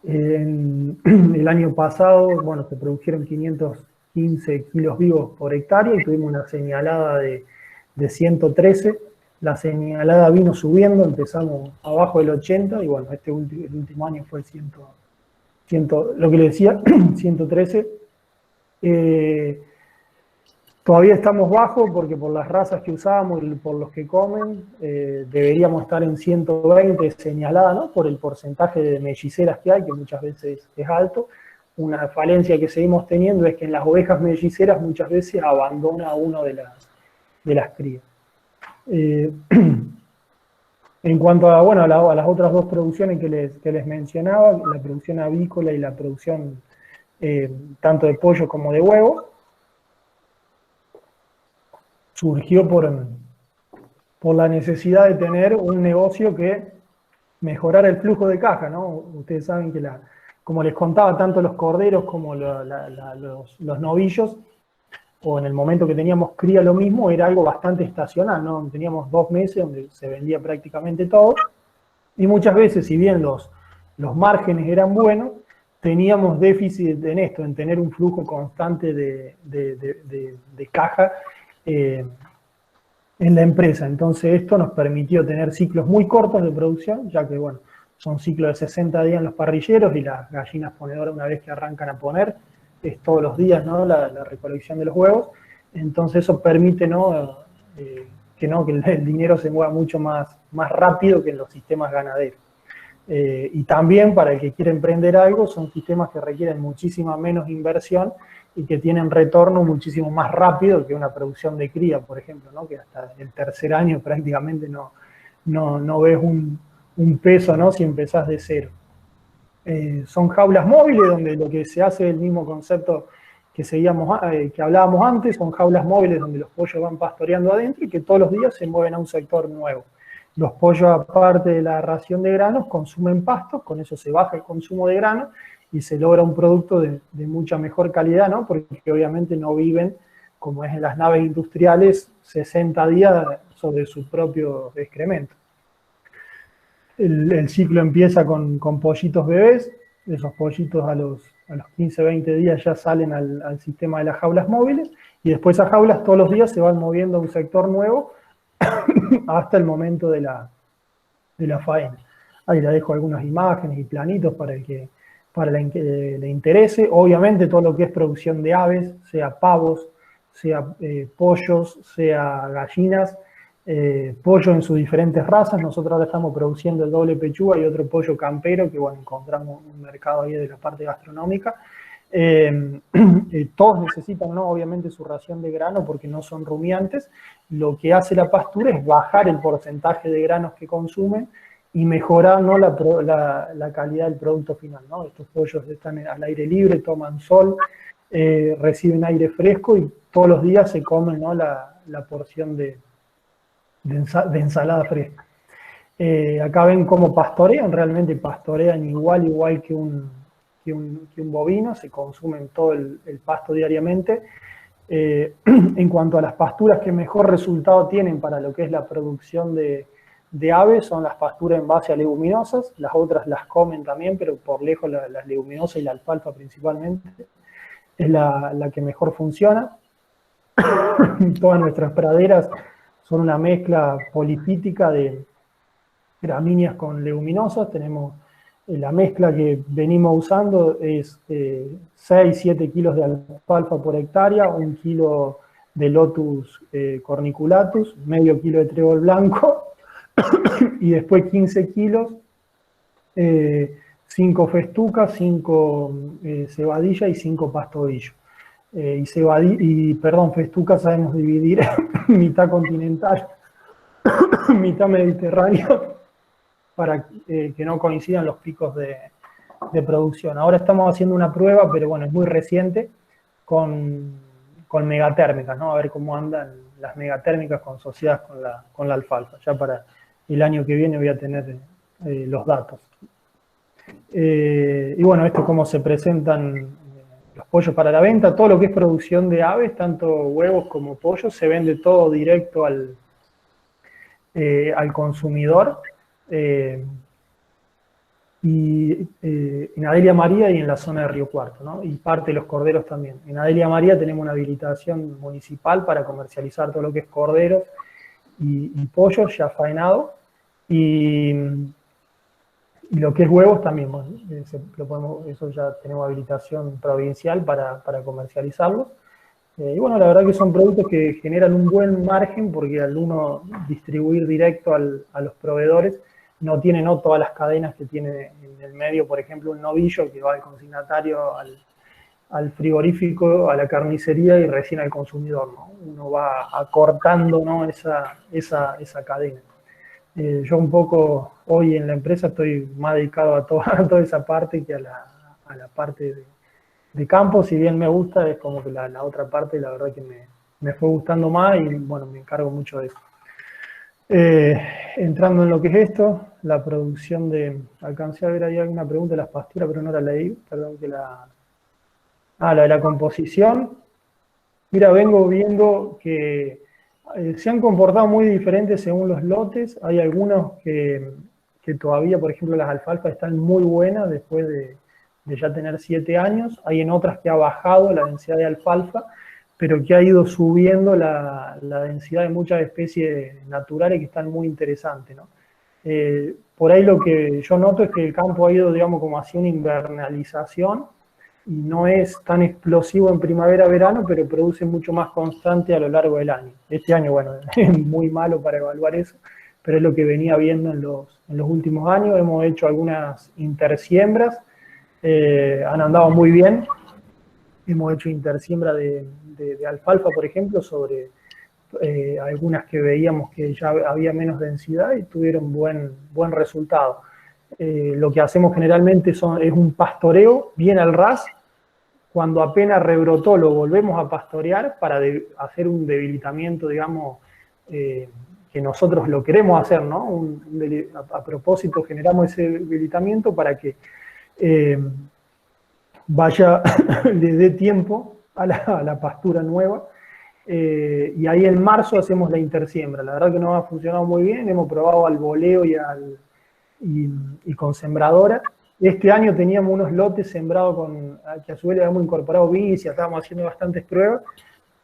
[SPEAKER 1] El año pasado, bueno, se produjeron 515 kilos vivos por hectárea y tuvimos una señalada de 113. La señalada vino subiendo, empezamos abajo del 80 y bueno, el último año fue lo que le decía, 113. Todavía estamos bajos porque por las razas que usamos y por los que comen, deberíamos estar en 120 señalada, ¿no?, por el porcentaje de melliceras que hay, que muchas veces es alto. Una falencia que seguimos teniendo es que en las ovejas melliceras muchas veces abandona a uno de las crías. En cuanto a, bueno, a las otras 2 producciones que les mencionaba, la producción avícola y la producción tanto de pollo como de huevo, surgió por la necesidad de tener un negocio que mejorara el flujo de caja, ¿no? Ustedes saben que, como les contaba, tanto los corderos como los novillos, o en el momento que teníamos cría lo mismo, era algo bastante estacional, ¿no? Teníamos 2 meses donde se vendía prácticamente todo, y muchas veces, si bien los márgenes eran buenos, teníamos déficit en esto, en tener un flujo constante de caja en la empresa. Entonces esto nos permitió tener ciclos muy cortos de producción, ya que, bueno, son ciclos de 60 días en los parrilleros y las gallinas ponedoras, una vez que arrancan a poner, es todos los días, ¿no?, la recolección de los huevos. Entonces eso permite, ¿no?, que el dinero se mueva mucho más rápido que en los sistemas ganaderos. Y también, para el que quiere emprender algo, son sistemas que requieren muchísima menos inversión y que tienen retorno muchísimo más rápido que una producción de cría, por ejemplo, ¿no?, que hasta el tercer año prácticamente no ves un peso, ¿no?, si empezás de cero. Son jaulas móviles donde lo que se hace es el mismo concepto que hablábamos antes, son jaulas móviles donde los pollos van pastoreando adentro y que todos los días se mueven a un sector nuevo. Los pollos, aparte de la ración de granos, consumen pastos, con eso se baja el consumo de granos y se logra un producto de mucha mejor calidad, ¿no?, porque obviamente no viven, como es en las naves industriales, 60 días sobre su propio excremento. El ciclo empieza con pollitos bebés, esos pollitos a los 15-20 días ya salen al sistema de las jaulas móviles, y después esas jaulas todos los días se van moviendo a un sector nuevo hasta el momento de la faena. Ahí le dejo algunas imágenes y planitos para el que le interese. Obviamente todo lo que es producción de aves, sea pavos, sea pollos, sea gallinas, pollo en sus diferentes razas. Nosotros ahora estamos produciendo el doble pechuga y otro pollo campero, que bueno, encontramos un mercado ahí de la parte gastronómica. Todos necesitan, ¿no?, obviamente su ración de grano porque no son rumiantes. Lo que hace la pastura es bajar el porcentaje de granos que consumen y mejorar, ¿no?, la calidad del producto final, ¿no? Estos pollos están al aire libre, toman sol, reciben aire fresco y todos los días se comen, ¿no?, la porción de ensalada fresca. Acá ven cómo pastorean, realmente pastorean igual que un bovino, se consumen todo el pasto diariamente. En cuanto a las pasturas que mejor resultado tienen para lo que es la producción de aves, son las pasturas en base a leguminosas. Las otras las comen también, pero por lejos las leguminosas y la alfalfa principalmente es la que mejor funciona. Todas nuestras praderas son una mezcla polifítica de gramíneas con leguminosas. Tenemos la mezcla que venimos usando es 6-7 kilos de alfalfa por hectárea, 1 kilo de lotus corniculatus, medio kilo de trébol blanco y después 15 kilos, 5 festucas, 5 cebadilla y 5 pastobillo. Festuca sabemos dividir mitad continental, mitad mediterráneo, para que no coincidan los picos de producción. Ahora estamos haciendo una prueba, pero bueno, es muy reciente, con megatérmicas, ¿no? A ver cómo andan las megatérmicas asociadas con la alfalfa. Ya para el año que viene voy a tener los datos. Y bueno, esto es cómo se presentan los pollos para la venta. Todo lo que es producción de aves, tanto huevos como pollos, se vende todo directo al consumidor. En Adelia María y en la zona de Río Cuarto, ¿no? Y parte de los corderos también. En Adelia María tenemos una habilitación municipal para comercializar todo lo que es corderos y pollos ya faenados. Y lo que es huevos también, bueno, eso ya tenemos habilitación provincial para comercializarlos. Y bueno, la verdad que son productos que generan un buen margen porque al uno distribuir directo a los proveedores, no tiene, ¿no?, todas las cadenas que tiene en el medio, por ejemplo, un novillo que va al consignatario, al frigorífico, a la carnicería y recién al consumidor, ¿no? Uno va acortando, ¿no?, esa cadena. Yo un poco hoy en la empresa estoy más dedicado a toda esa parte que a la parte de campo. Si bien me gusta, es como que la otra parte la verdad que me fue gustando más y bueno, me encargo mucho de eso. Entrando en lo que es esto, la producción alcancé a ver ahí alguna pregunta de las pasturas, pero no la leí, perdón que la de la composición. Mira, vengo viendo que se han comportado muy diferentes según los lotes. Hay algunos que todavía, por ejemplo, las alfalfas están muy buenas después de ya tener 7 años. Hay en otras que ha bajado la densidad de alfalfa, pero que ha ido subiendo la densidad de muchas especies naturales que están muy interesantes, ¿no? Por ahí lo que yo noto es que el campo ha ido, digamos, como hacia una invernalización y no es tan explosivo en primavera-verano, pero produce mucho más constante a lo largo del año. Este año, bueno, es muy malo para evaluar eso, pero es lo que venía viendo en los últimos años. Hemos hecho algunas intersiembras, han andado muy bien. Hemos hecho intersiembra de alfalfa, por ejemplo, sobre algunas que veíamos que ya había menos densidad y tuvieron buen resultado. Lo que hacemos generalmente es un pastoreo bien al ras. Cuando apenas rebrotó lo volvemos a pastorear para hacer un debilitamiento, digamos, que nosotros lo queremos hacer, ¿no? A propósito generamos ese debilitamiento para que le dé tiempo a la pastura nueva. Y ahí en marzo hacemos la intersiembra. La verdad que nos ha funcionado muy bien. Hemos probado al voleo y con sembradora. Este año teníamos unos lotes sembrados que a su vez le habíamos incorporado vicia, estábamos haciendo bastantes pruebas.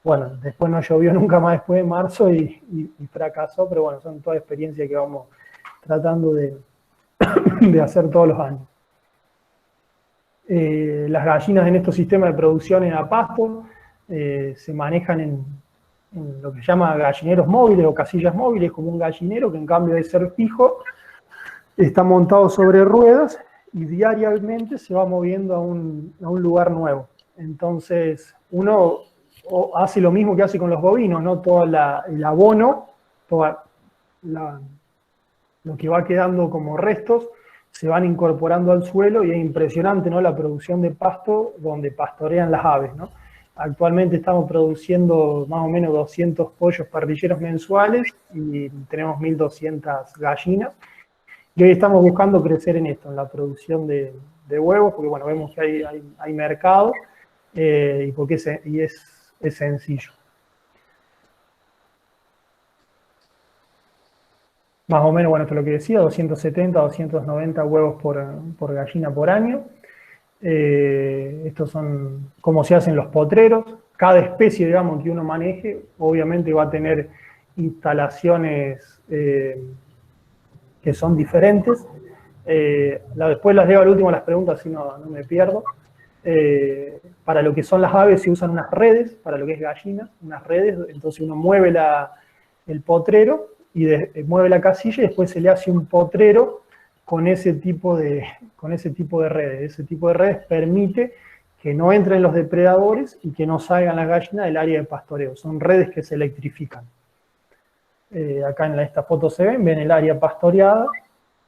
[SPEAKER 1] Bueno, después no llovió nunca más después de marzo y fracasó, pero bueno, son todas experiencias que vamos tratando de hacer todos los años. Las gallinas en estos sistemas de producción en a pasto se manejan en lo que se llama gallineros móviles o casillas móviles, como un gallinero que en cambio de ser fijo, está montado sobre ruedas y diariamente se va moviendo a un lugar nuevo. Entonces, uno hace lo mismo que hace con los bovinos, ¿no? Todo el abono, toda lo que va quedando como restos, se van incorporando al suelo y es impresionante, ¿no? La producción de pasto donde pastorean las aves, ¿no? Actualmente estamos produciendo más o menos 200 pollos parrilleros mensuales y tenemos 1.200 gallinas. Y hoy estamos buscando crecer en esto, en la producción de huevos, porque bueno, vemos que hay mercado y porque es sencillo. Más o menos, bueno, esto es lo que decía, 270, 290 huevos por gallina por año. Estos son cómo se hacen los potreros. Cada especie, digamos, que uno maneje, obviamente va a tener instalaciones que son diferentes. Después las leo al último las preguntas, si no me pierdo. Para lo que son las aves se usan unas redes, para lo que es gallina, unas redes, entonces uno mueve el potrero y mueve la casilla y después se le hace un potrero con ese tipo de redes. Ese tipo de redes permite que no entren los depredadores y que no salgan las gallinas del área de pastoreo. Son redes que se electrifican. Acá en esta foto ven el área pastoreada,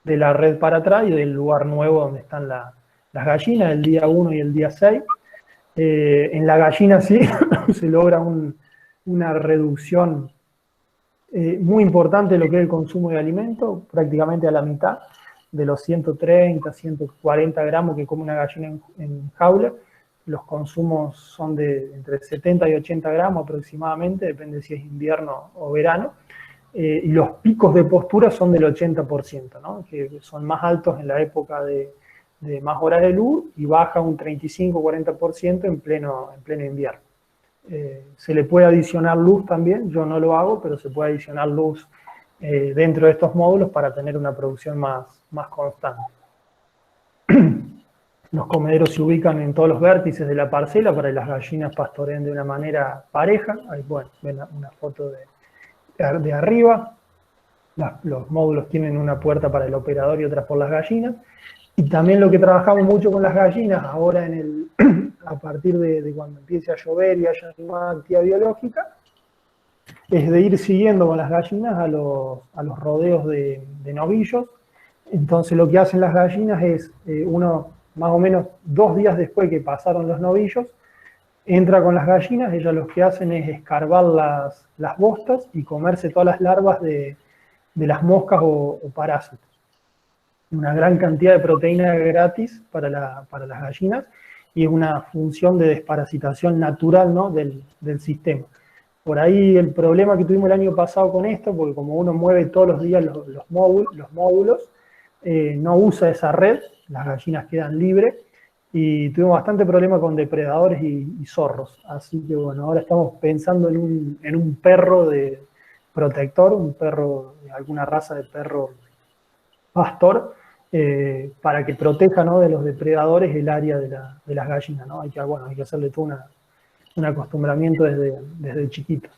[SPEAKER 1] de la red para atrás y del lugar nuevo donde están las gallinas, el día 1 y el día 6. En la gallina sí se logra una reducción muy importante de lo que es el consumo de alimento, prácticamente a la mitad de los 130, 140 gramos que come una gallina en jaula. Los consumos son de entre 70 y 80 gramos aproximadamente, depende si es invierno o verano. Y los picos de postura son del 80%, ¿no? Que son más altos en la época de más horas de luz y baja un 35-40% en pleno invierno. Se le puede adicionar luz también, yo no lo hago, pero se puede adicionar luz dentro de estos módulos para tener una producción más constante. Los comederos se ubican en todos los vértices de la parcela para que las gallinas pastoreen de una manera pareja. Ahí, bueno, ven una foto de arriba. Los módulos tienen una puerta para el operador y otras por las gallinas. Y también lo que trabajamos mucho con las gallinas, ahora a partir de cuando empiece a llover y haya más actividad biológica, es de ir siguiendo con las gallinas a los rodeos de novillos. Entonces lo que hacen las gallinas es, uno más o menos 2 días después que pasaron los novillos, entra con las gallinas, ellas lo que hacen es escarbar las bostas y comerse todas las larvas de las moscas o parásitos. Una gran cantidad de proteína gratis para las gallinas y es una función de desparasitación natural, ¿no? del sistema. Por ahí el problema que tuvimos el año pasado con esto, porque como uno mueve todos los días los módulos, no usa esa red, las gallinas quedan libres y tuvimos bastante problema con depredadores y zorros. Así que bueno, ahora estamos pensando en un perro de protector, un perro de alguna raza de perro pastor, para que proteja, ¿no? de los depredadores el área de las gallinas, ¿no? Hay que hacerle todo un acostumbramiento desde chiquitos.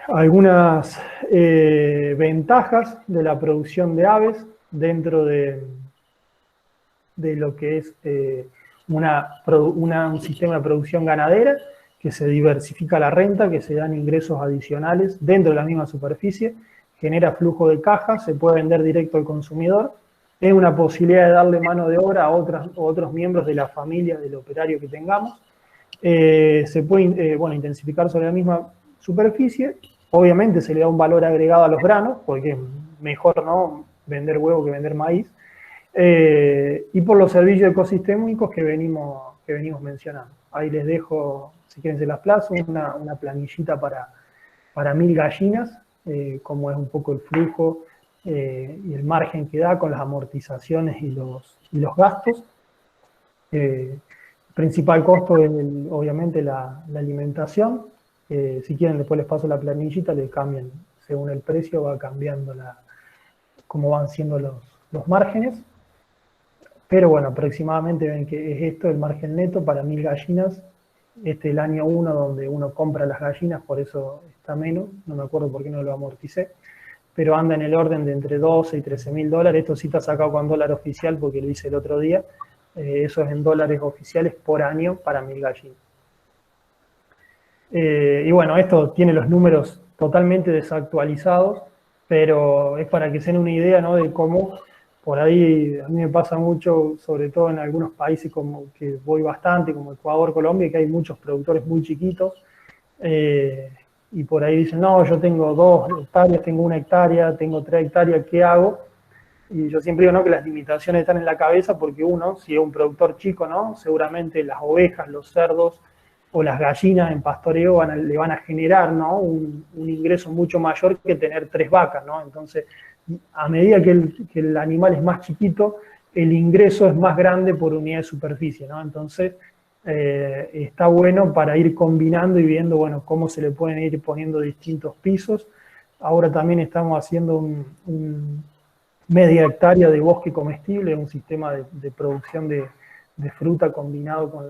[SPEAKER 1] Algunas ventajas de la producción de aves dentro de lo que es un sistema de producción ganadera, que se diversifica la renta, que se dan ingresos adicionales dentro de la misma superficie, genera flujo de caja, se puede vender directo al consumidor, es una posibilidad de darle mano de obra a otros miembros de la familia del operario que tengamos, se puede intensificar sobre la misma superficie, obviamente se le da un valor agregado a los granos, porque es mejor, ¿no?, vender huevo que vender maíz, y por los servicios ecosistémicos que venimos mencionando. Ahí les dejo, si quieren se las plazo, una planillita para 1000 gallinas, cómo es un poco el flujo y el margen que da con las amortizaciones y los gastos. El principal costo es obviamente la alimentación. Si quieren después les paso la planillita, le cambian, según el precio va cambiando cómo van siendo los márgenes. Pero bueno, aproximadamente ven que es esto el margen neto para 1000 gallinas Este es el año 1 donde uno compra las gallinas, por eso está menos, no me acuerdo por qué no lo amorticé, pero anda en el orden de entre 12 y 13.000 dólares. Esto sí está sacado con dólar oficial porque lo hice el otro día. Eso es en dólares oficiales por año para 1.000 gallinas. Y bueno, esto tiene los números totalmente desactualizados, pero es para que se den una idea, ¿no?, de cómo por ahí a mí me pasa mucho, sobre todo en algunos países como que voy bastante, como Ecuador, Colombia, que hay muchos productores muy chiquitos, y por ahí dicen, no, yo tengo 2 hectáreas, tengo 1 hectárea, tengo 3 hectáreas, ¿qué hago? Y yo siempre digo, ¿no?, que las limitaciones están en la cabeza, porque uno, si es un productor chico, ¿no?, seguramente las ovejas, los cerdos o las gallinas en pastoreo le van a generar, ¿no?, un ingreso mucho mayor que tener 3 vacas, ¿no? Entonces, a medida que el animal es más chiquito, el ingreso es más grande por unidad de superficie, ¿no? Entonces, está bueno para ir combinando y viendo, bueno, cómo se le pueden ir poniendo distintos pisos. Ahora también estamos haciendo un media hectárea de bosque comestible, un sistema de producción de fruta combinado con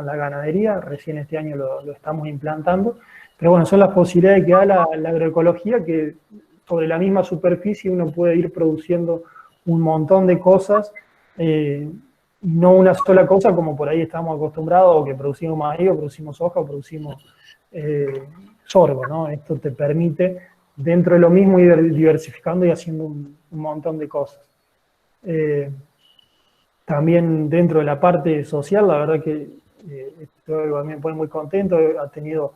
[SPEAKER 1] la ganadería. Recién este año lo estamos implantando. Pero bueno, son las posibilidades que da la agroecología, que sobre la misma superficie uno puede ir produciendo un montón de cosas, no una sola cosa como por ahí estamos acostumbrados, o que producimos maíz, o producimos soja, o producimos sorgo, ¿no? Esto te permite, dentro de lo mismo, ir diversificando y haciendo un montón de cosas. También dentro de la parte social, la verdad que esto me pone muy contento, ha tenido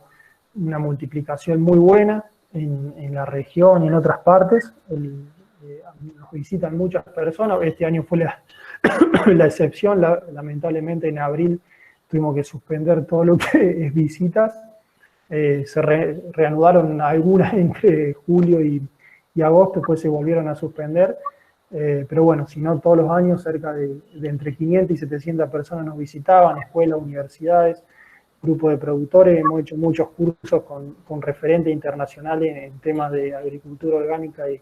[SPEAKER 1] una multiplicación muy buena en la región y en otras partes. Nos visitan muchas personas, este año fue la excepción, lamentablemente en abril tuvimos que suspender todo lo que es visitas. Se reanudaron algunas entre julio y agosto, después se volvieron a suspender. Pero bueno, si no, todos los años cerca de entre 500 y 700 personas nos visitaban, escuelas, universidades, grupos de productores. Hemos hecho muchos cursos con referentes internacionales en temas de agricultura orgánica y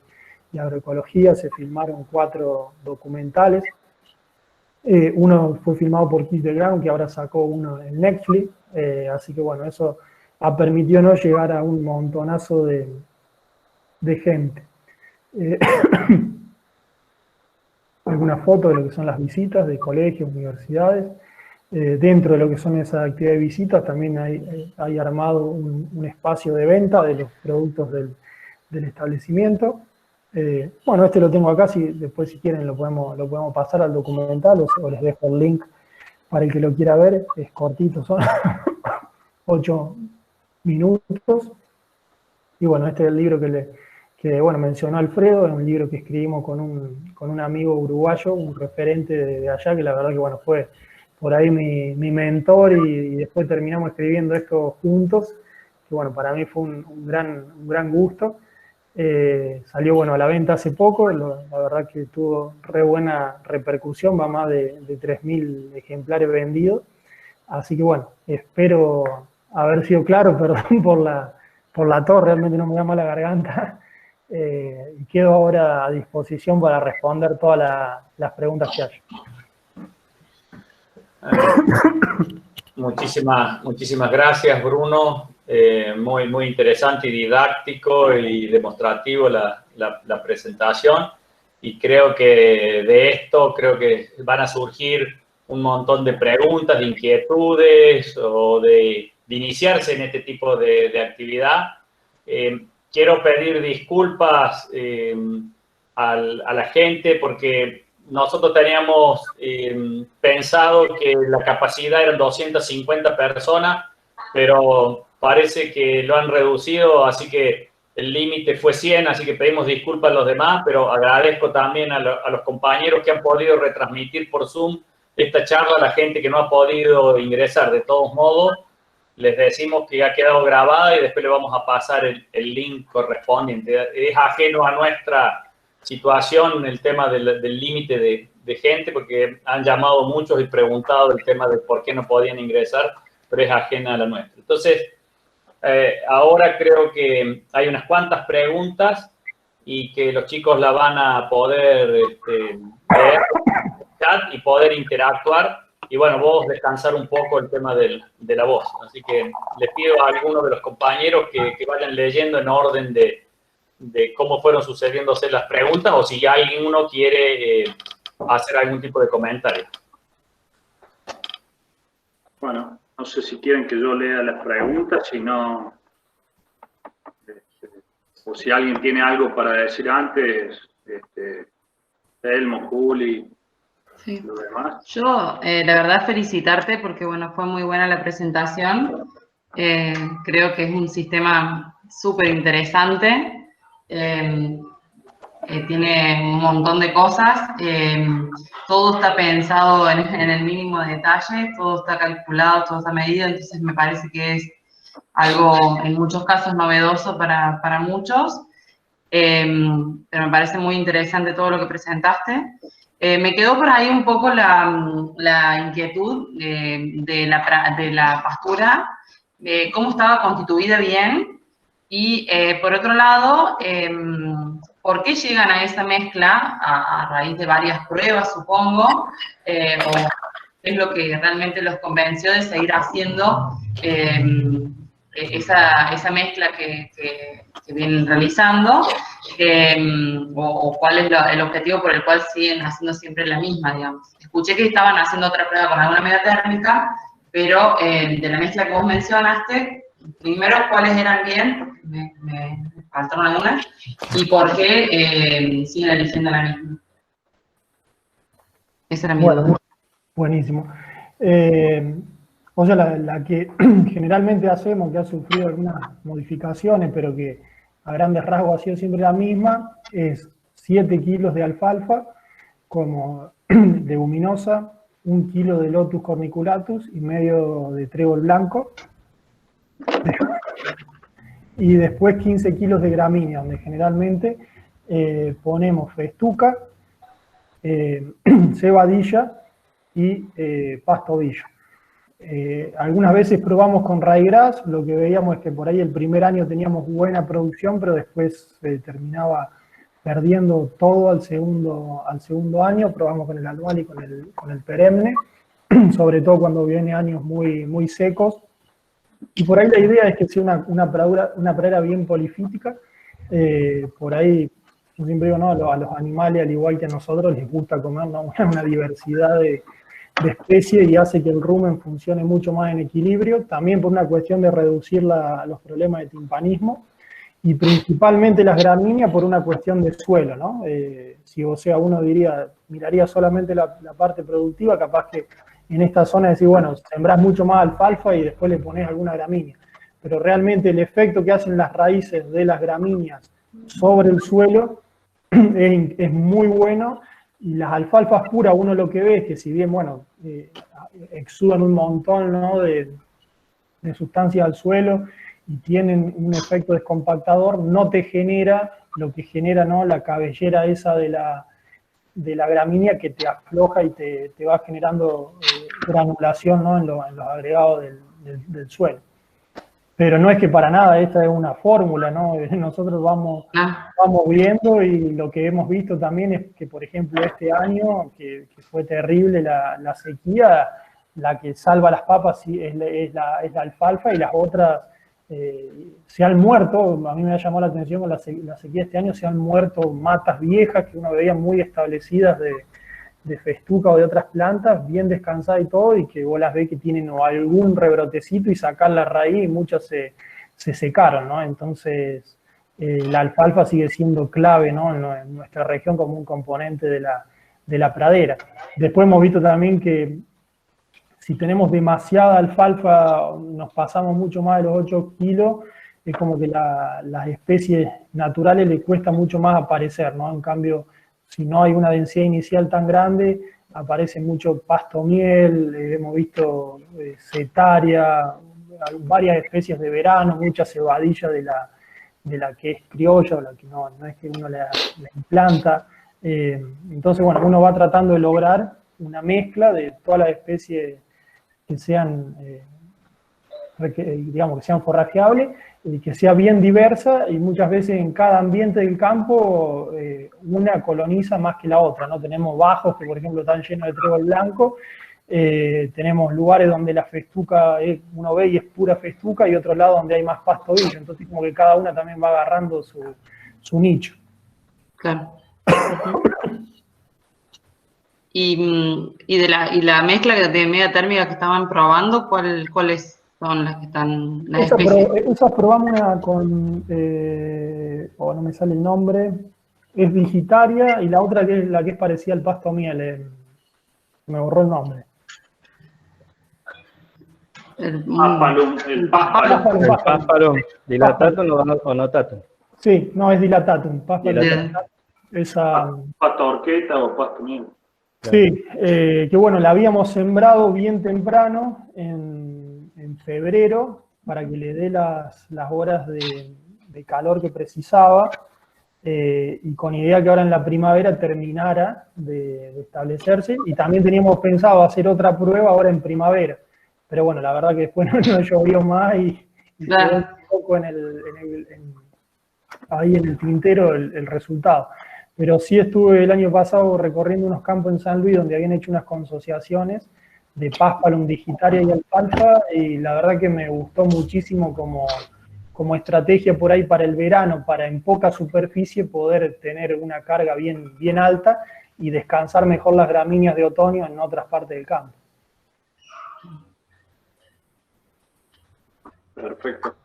[SPEAKER 1] agroecología. Se filmaron 4 documentales. Uno fue filmado por Keith DeGrawn, que ahora sacó uno en Netflix. Así que bueno, eso ha permitido, ¿no?, llegar a un montonazo de gente. Algunas fotos de lo que son las visitas de colegios, universidades. Dentro de lo que son esas actividades de visitas también hay armado un espacio de venta de los productos del establecimiento. Bueno, este lo tengo acá, después si quieren lo podemos pasar al documental, o les dejo el link para el que lo quiera ver. Es cortito, son 8 minutos. Y bueno, este es el libro que bueno, mencionó Alfredo, es un libro que escribimos con un amigo uruguayo, un referente de allá, que la verdad que bueno, fue por ahí mi mentor, y después terminamos escribiendo esto juntos, que bueno, para mí fue un gran gusto. Salió bueno a la venta hace poco, la verdad que tuvo re buena repercusión, va más de 3.000 ejemplares vendidos. Así que bueno, espero haber sido claro, perdón por la tos, realmente no me da mala garganta. Y quedo ahora a disposición para responder todas las preguntas que haya.
[SPEAKER 2] Muchísimas gracias, Bruno. Muy interesante y didáctico y demostrativo la presentación. Y creo que de esto van a surgir un montón de preguntas, de inquietudes o de iniciarse en este tipo de actividad. Quiero pedir disculpas a la gente porque nosotros teníamos pensado que la capacidad eran 250 personas, pero parece que lo han reducido, así que el límite fue 100, así que pedimos disculpas a los demás, pero agradezco también a los compañeros que han podido retransmitir por Zoom esta charla, a la gente que no ha podido ingresar. De todos modos, les decimos que ha quedado grabada y después le vamos a pasar el link correspondiente. Es ajeno a nuestra situación el tema del límite de gente, porque han llamado muchos y preguntado el tema de por qué no podían ingresar, pero es ajena a la nuestra. Entonces, ahora creo que hay unas cuantas preguntas y que los chicos la van a poder ver y poder interactuar. y bueno, vos descansar un poco el tema de la voz. Así que les pido a algunos de los compañeros que vayan leyendo en orden de cómo fueron sucediéndose las preguntas, o si ya alguno quiere hacer algún tipo de comentario.
[SPEAKER 3] Bueno, no sé si quieren que yo lea las preguntas, si no, o si alguien tiene algo para decir antes, Elmo, Juli,
[SPEAKER 4] Sí.
[SPEAKER 3] lo demás.
[SPEAKER 4] Yo, la verdad, felicitarte porque, bueno, fue muy buena la presentación. Creo que es un sistema súper interesante. Tiene un montón de cosas. Todo está pensado en el mínimo detalle, todo está calculado, todo está medido, entonces me parece que es algo, en muchos casos, novedoso para muchos. Pero me parece muy interesante todo lo que presentaste. Me quedó por ahí un poco la inquietud de la pastura, de cómo estaba constituida bien, y por otro lado, ¿por qué llegan a esa mezcla a raíz de varias pruebas, supongo? ¿O es lo que realmente los convenció de seguir haciendo esa mezcla que vienen realizando? O cuál es el objetivo por el cual siguen haciendo siempre la misma, digamos. Escuché que estaban haciendo otra prueba con alguna media térmica, pero de la mezcla que vos mencionaste, primero, ¿cuáles eran bien? Porque me faltaron algunas, y por qué siguen eligiendo la misma. Esa era mi duda.
[SPEAKER 1] Buenísimo. O sea, la que generalmente hacemos, que ha sufrido algunas modificaciones, pero que a grandes rasgos ha sido siempre la misma, es 7 kilos de alfalfa como leguminosa, 1 kilo de Lotus corniculatus y medio de trébol blanco, y después 15 kilos de gramínea, donde generalmente ponemos festuca, cebadilla y pastobillo. Algunas veces probamos con ryegrass, lo que veíamos es que por ahí el primer año teníamos buena producción, pero después se terminaba perdiendo todo al segundo año. Probamos con el anual y con el perenne, sobre todo cuando viene años muy, muy secos. Y por ahí la idea es que sea una pradera bien polifítica. Por ahí, yo siempre digo, ¿no? A los animales, al igual que a nosotros, les gusta comer una diversidad de especies, y hace que el rumen funcione mucho más en equilibrio, también por una cuestión de reducir los problemas de timpanismo, y principalmente las gramíneas por una cuestión de suelo, ¿no? Si, o sea, uno miraría solamente la parte productiva, capaz que en esta zona decir, bueno, sembrás mucho más alfalfa y después le pones alguna gramínea, pero realmente el efecto que hacen las raíces de las gramíneas sobre el suelo es muy bueno. Y las alfalfas puras, uno lo que ve es que, si bien, bueno, exudan un montón, ¿no?, de sustancia al suelo y tienen un efecto descompactador, no te genera lo que genera, ¿no?, la cabellera esa de la gramínea, que te afloja y te va generando granulación, ¿no?, en los agregados del suelo. Pero no es que para nada esta es una fórmula, ¿no? Nosotros vamos viendo, y lo que hemos visto también es que, por ejemplo, este año, que fue terrible la sequía, la que salva las papas sí, es la alfalfa, y las otras se han muerto. A mí me ha llamado la atención con la sequía este año, se han muerto matas viejas que uno veía muy establecidas de festuca o de otras plantas, bien descansadas y todo, y que vos las ves que tienen algún rebrotecito y sacar la raíz, y muchas se secaron, ¿no? Entonces, la alfalfa sigue siendo clave, ¿no?, en nuestra región, como un componente de la pradera. Después hemos visto también que si tenemos demasiada alfalfa, nos pasamos mucho más de los 8 kilos, es como que las especies naturales le cuesta mucho más aparecer, ¿no? En cambio, si no hay una densidad inicial tan grande, aparece mucho pasto miel, hemos visto setaria, varias especies de verano, mucha cebadilla de la que es criolla, o la que no es que uno la implanta. Entonces, bueno, uno va tratando de lograr una mezcla de todas las especies que sean, digamos, que sean forrajeables, y que sea bien diversa, y muchas veces en cada ambiente del campo una coloniza más que la otra, ¿no? Tenemos bajos que, por ejemplo, están llenos de trébol blanco, Tenemos lugares donde la festuca, uno ve y es pura festuca, y otro lado donde hay más pastovillo. Entonces como que cada una también va agarrando su nicho.
[SPEAKER 4] Claro. Y la mezcla de media térmica que estaban probando, ¿cuáles son las que están, las especies?
[SPEAKER 1] Esas probamos una con, no me sale el nombre, es Digitaria, y la otra que es la que es parecida al pasto miel, me borró el nombre.
[SPEAKER 3] El Paspalum.
[SPEAKER 5] ¿Dilatatum o notatum?
[SPEAKER 1] Sí, no, es Dilatatum. Esa...
[SPEAKER 3] Pastorqueta o pasto miel.
[SPEAKER 1] Sí, que bueno, la habíamos sembrado bien temprano, en febrero, para que le dé las horas de calor que precisaba, y con idea que ahora en la primavera terminara de establecerse, y también teníamos pensado hacer otra prueba ahora en primavera, pero bueno, la verdad que después no llovió más y quedó un poco ahí en el tintero el resultado. Pero sí estuve el año pasado recorriendo unos campos en San Luis donde habían hecho unas consociaciones de Paspalum, Digitaria y alfalfa, y la verdad que me gustó muchísimo como estrategia por ahí para el verano, para en poca superficie poder tener una carga bien alta y descansar mejor las gramíneas de otoño en otras partes del campo.
[SPEAKER 3] Perfecto.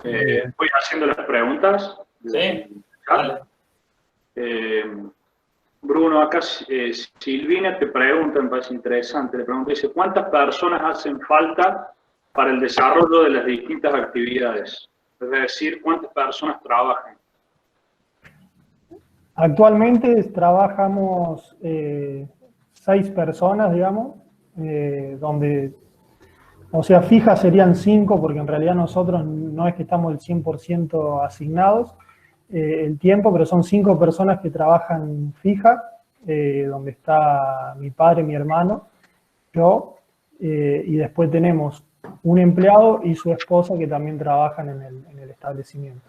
[SPEAKER 3] Voy haciendo las preguntas.
[SPEAKER 2] Sí, vale.
[SPEAKER 3] Bruno, acá Silvina te pregunta, me parece interesante, le pregunta, dice, ¿cuántas personas hacen falta para el desarrollo de las distintas actividades? Es decir, ¿cuántas personas trabajan?
[SPEAKER 1] Actualmente trabajamos 6 personas, digamos, donde, o sea, fijas serían 5, porque en realidad nosotros no es que estamos el 100% asignados el tiempo, pero son 5 personas que trabajan fija, donde está mi padre, mi hermano, yo, y después tenemos un empleado y su esposa que también trabajan en el establecimiento.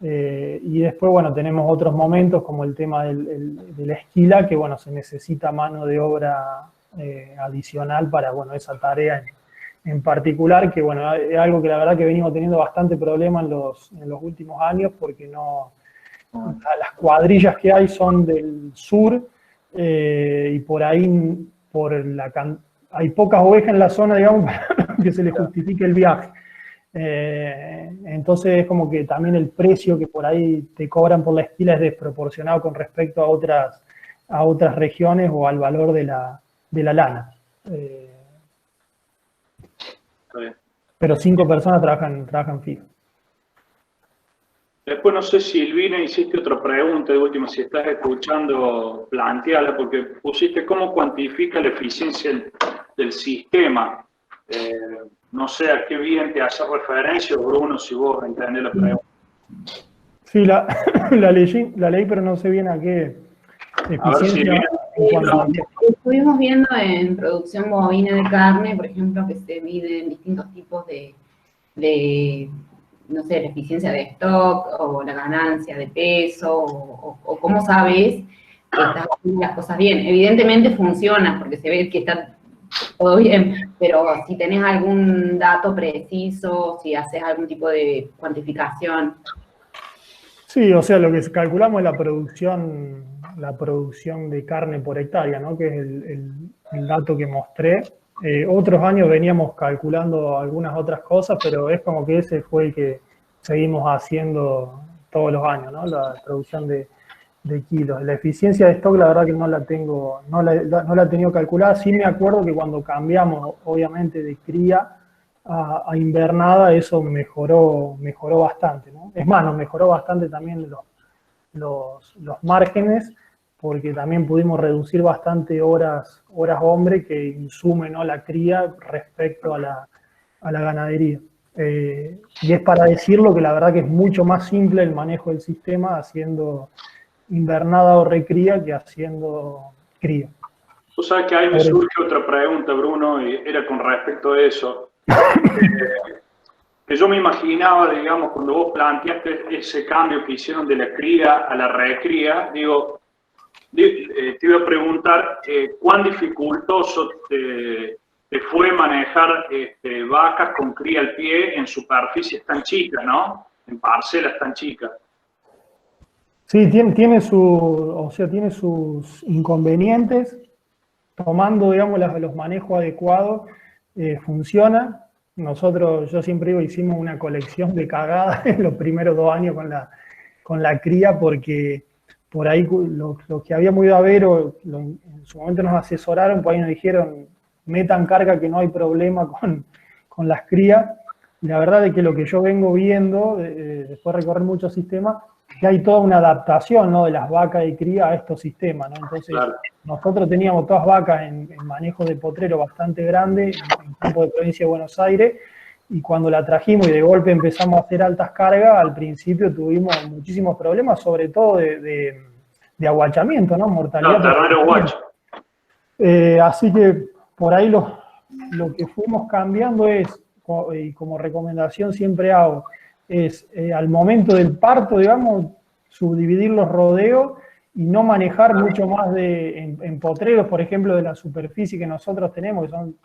[SPEAKER 1] Y después, bueno, tenemos otros momentos como el tema de la esquila, que, bueno, se necesita mano de obra adicional para, bueno, esa tarea en particular, que, bueno, es algo que la verdad que venimos teniendo bastante problema en los últimos años, porque las cuadrillas que hay son del sur, y por ahí, hay pocas ovejas en la zona, digamos, para que se le justifique el viaje. Entonces es como que también el precio que por ahí te cobran por la esquila es desproporcionado con respecto a otras regiones o al valor de la lana. Pero 5 personas trabajan fijo.
[SPEAKER 3] Después no sé, Silvina, hiciste otra pregunta, de último, si estás escuchando, planteala, porque pusiste cómo cuantifica la eficiencia del sistema. No sé a qué bien te hace referencia, Bruno, si vos entendés la pregunta.
[SPEAKER 1] Sí, la leí, pero no sé bien a qué eficiencia.
[SPEAKER 6] Estuvimos viendo en producción bovina de carne, por ejemplo, que se miden distintos tipos de no sé, la eficiencia de stock o la ganancia de peso o cómo sabes que estás haciendo las cosas bien. Evidentemente funciona porque se ve que está todo bien, pero si tenés algún dato preciso, si haces algún tipo de cuantificación.
[SPEAKER 1] Sí, o sea, lo que calculamos es la producción de carne por hectárea, ¿no? Que es el dato que mostré. Otros años veníamos calculando algunas otras cosas, pero es como que ese fue el que seguimos haciendo todos los años, ¿no? La producción de kilos. La eficiencia de stock, la verdad que no la he tenido calculada. Sí me acuerdo que cuando cambiamos, obviamente, de cría a invernada, eso mejoró bastante, ¿no? Es más, nos mejoró bastante también los márgenes, porque también pudimos reducir bastante horas hombre que insume, ¿no?, la cría respecto a la ganadería. Y es para decirlo que la verdad que es mucho más simple el manejo del sistema haciendo invernada o recría que haciendo cría.
[SPEAKER 3] Tú sabes que ahí me surge otra pregunta, Bruno, y era con respecto a eso. Que yo me imaginaba, digamos, cuando vos planteaste ese cambio que hicieron de la cría a la recría, digo, te iba a preguntar, ¿cuán dificultoso te fue manejar vacas con cría al pie en superficies tan chicas, ¿no? En parcelas tan chicas.
[SPEAKER 1] Sí, tiene sus inconvenientes. Tomando, digamos, los manejos adecuados, funciona. Nosotros, yo siempre digo, hicimos una colección de cagadas en los primeros 2 años con la cría, porque por ahí los que habíamos ido a ver o en su momento nos asesoraron, por ahí nos dijeron, metan carga que no hay problema con las crías. Y la verdad es que lo que yo vengo viendo, después de recorrer muchos sistemas, que hay toda una adaptación, ¿no?, de las vacas de cría a estos sistemas, ¿no? Entonces, claro, nosotros teníamos todas vacas en manejo de potrero bastante grande, en campo de provincia de Buenos Aires, y cuando la trajimos y de golpe empezamos a hacer altas cargas, al principio tuvimos muchísimos problemas, sobre todo de aguachamiento, ¿no? Mortalidad. Así que por ahí lo que fuimos cambiando es, y como recomendación siempre hago, es al momento del parto, digamos, subdividir los rodeos y no manejar mucho más en potreros, por ejemplo, de la superficie que nosotros tenemos, que son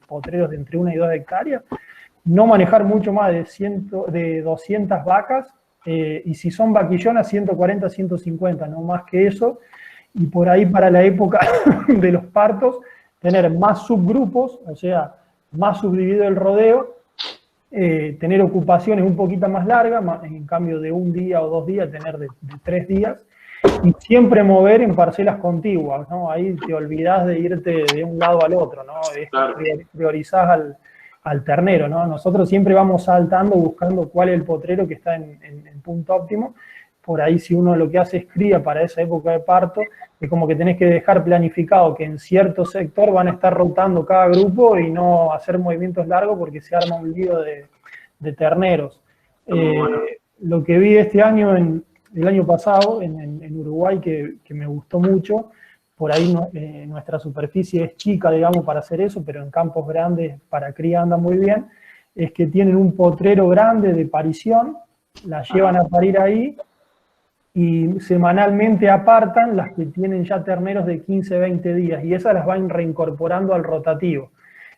[SPEAKER 1] potreros de entre 1 y 2 hectáreas, no manejar mucho más de 200 vacas, y si son vaquillonas, 140, 150, no más que eso, y por ahí para la época de los partos, tener más subgrupos, o sea, más subdividido el rodeo, tener ocupaciones un poquito más largas, en cambio de 1 día o 2 días, tener de 3 días, y siempre mover en parcelas contiguas, ¿no? Ahí te olvidás de irte de un lado al otro, ¿no? Claro. Priorizás al ternero, ¿no? Nosotros siempre vamos saltando, buscando cuál es el potrero que está en punto óptimo. Por ahí, si uno lo que hace es cría para esa época de parto, es como que tenés que dejar planificado que en cierto sector van a estar rotando cada grupo y no hacer movimientos largos porque se arma un lío de terneros. Lo que vi este año, el año pasado, en Uruguay, que me gustó mucho, por ahí nuestra superficie es chica, digamos, para hacer eso, pero en campos grandes para cría anda muy bien, es que tienen un potrero grande de parición, la llevan a parir ahí, y semanalmente apartan las que tienen ya terneros de 15, 20 días, y esas las van reincorporando al rotativo.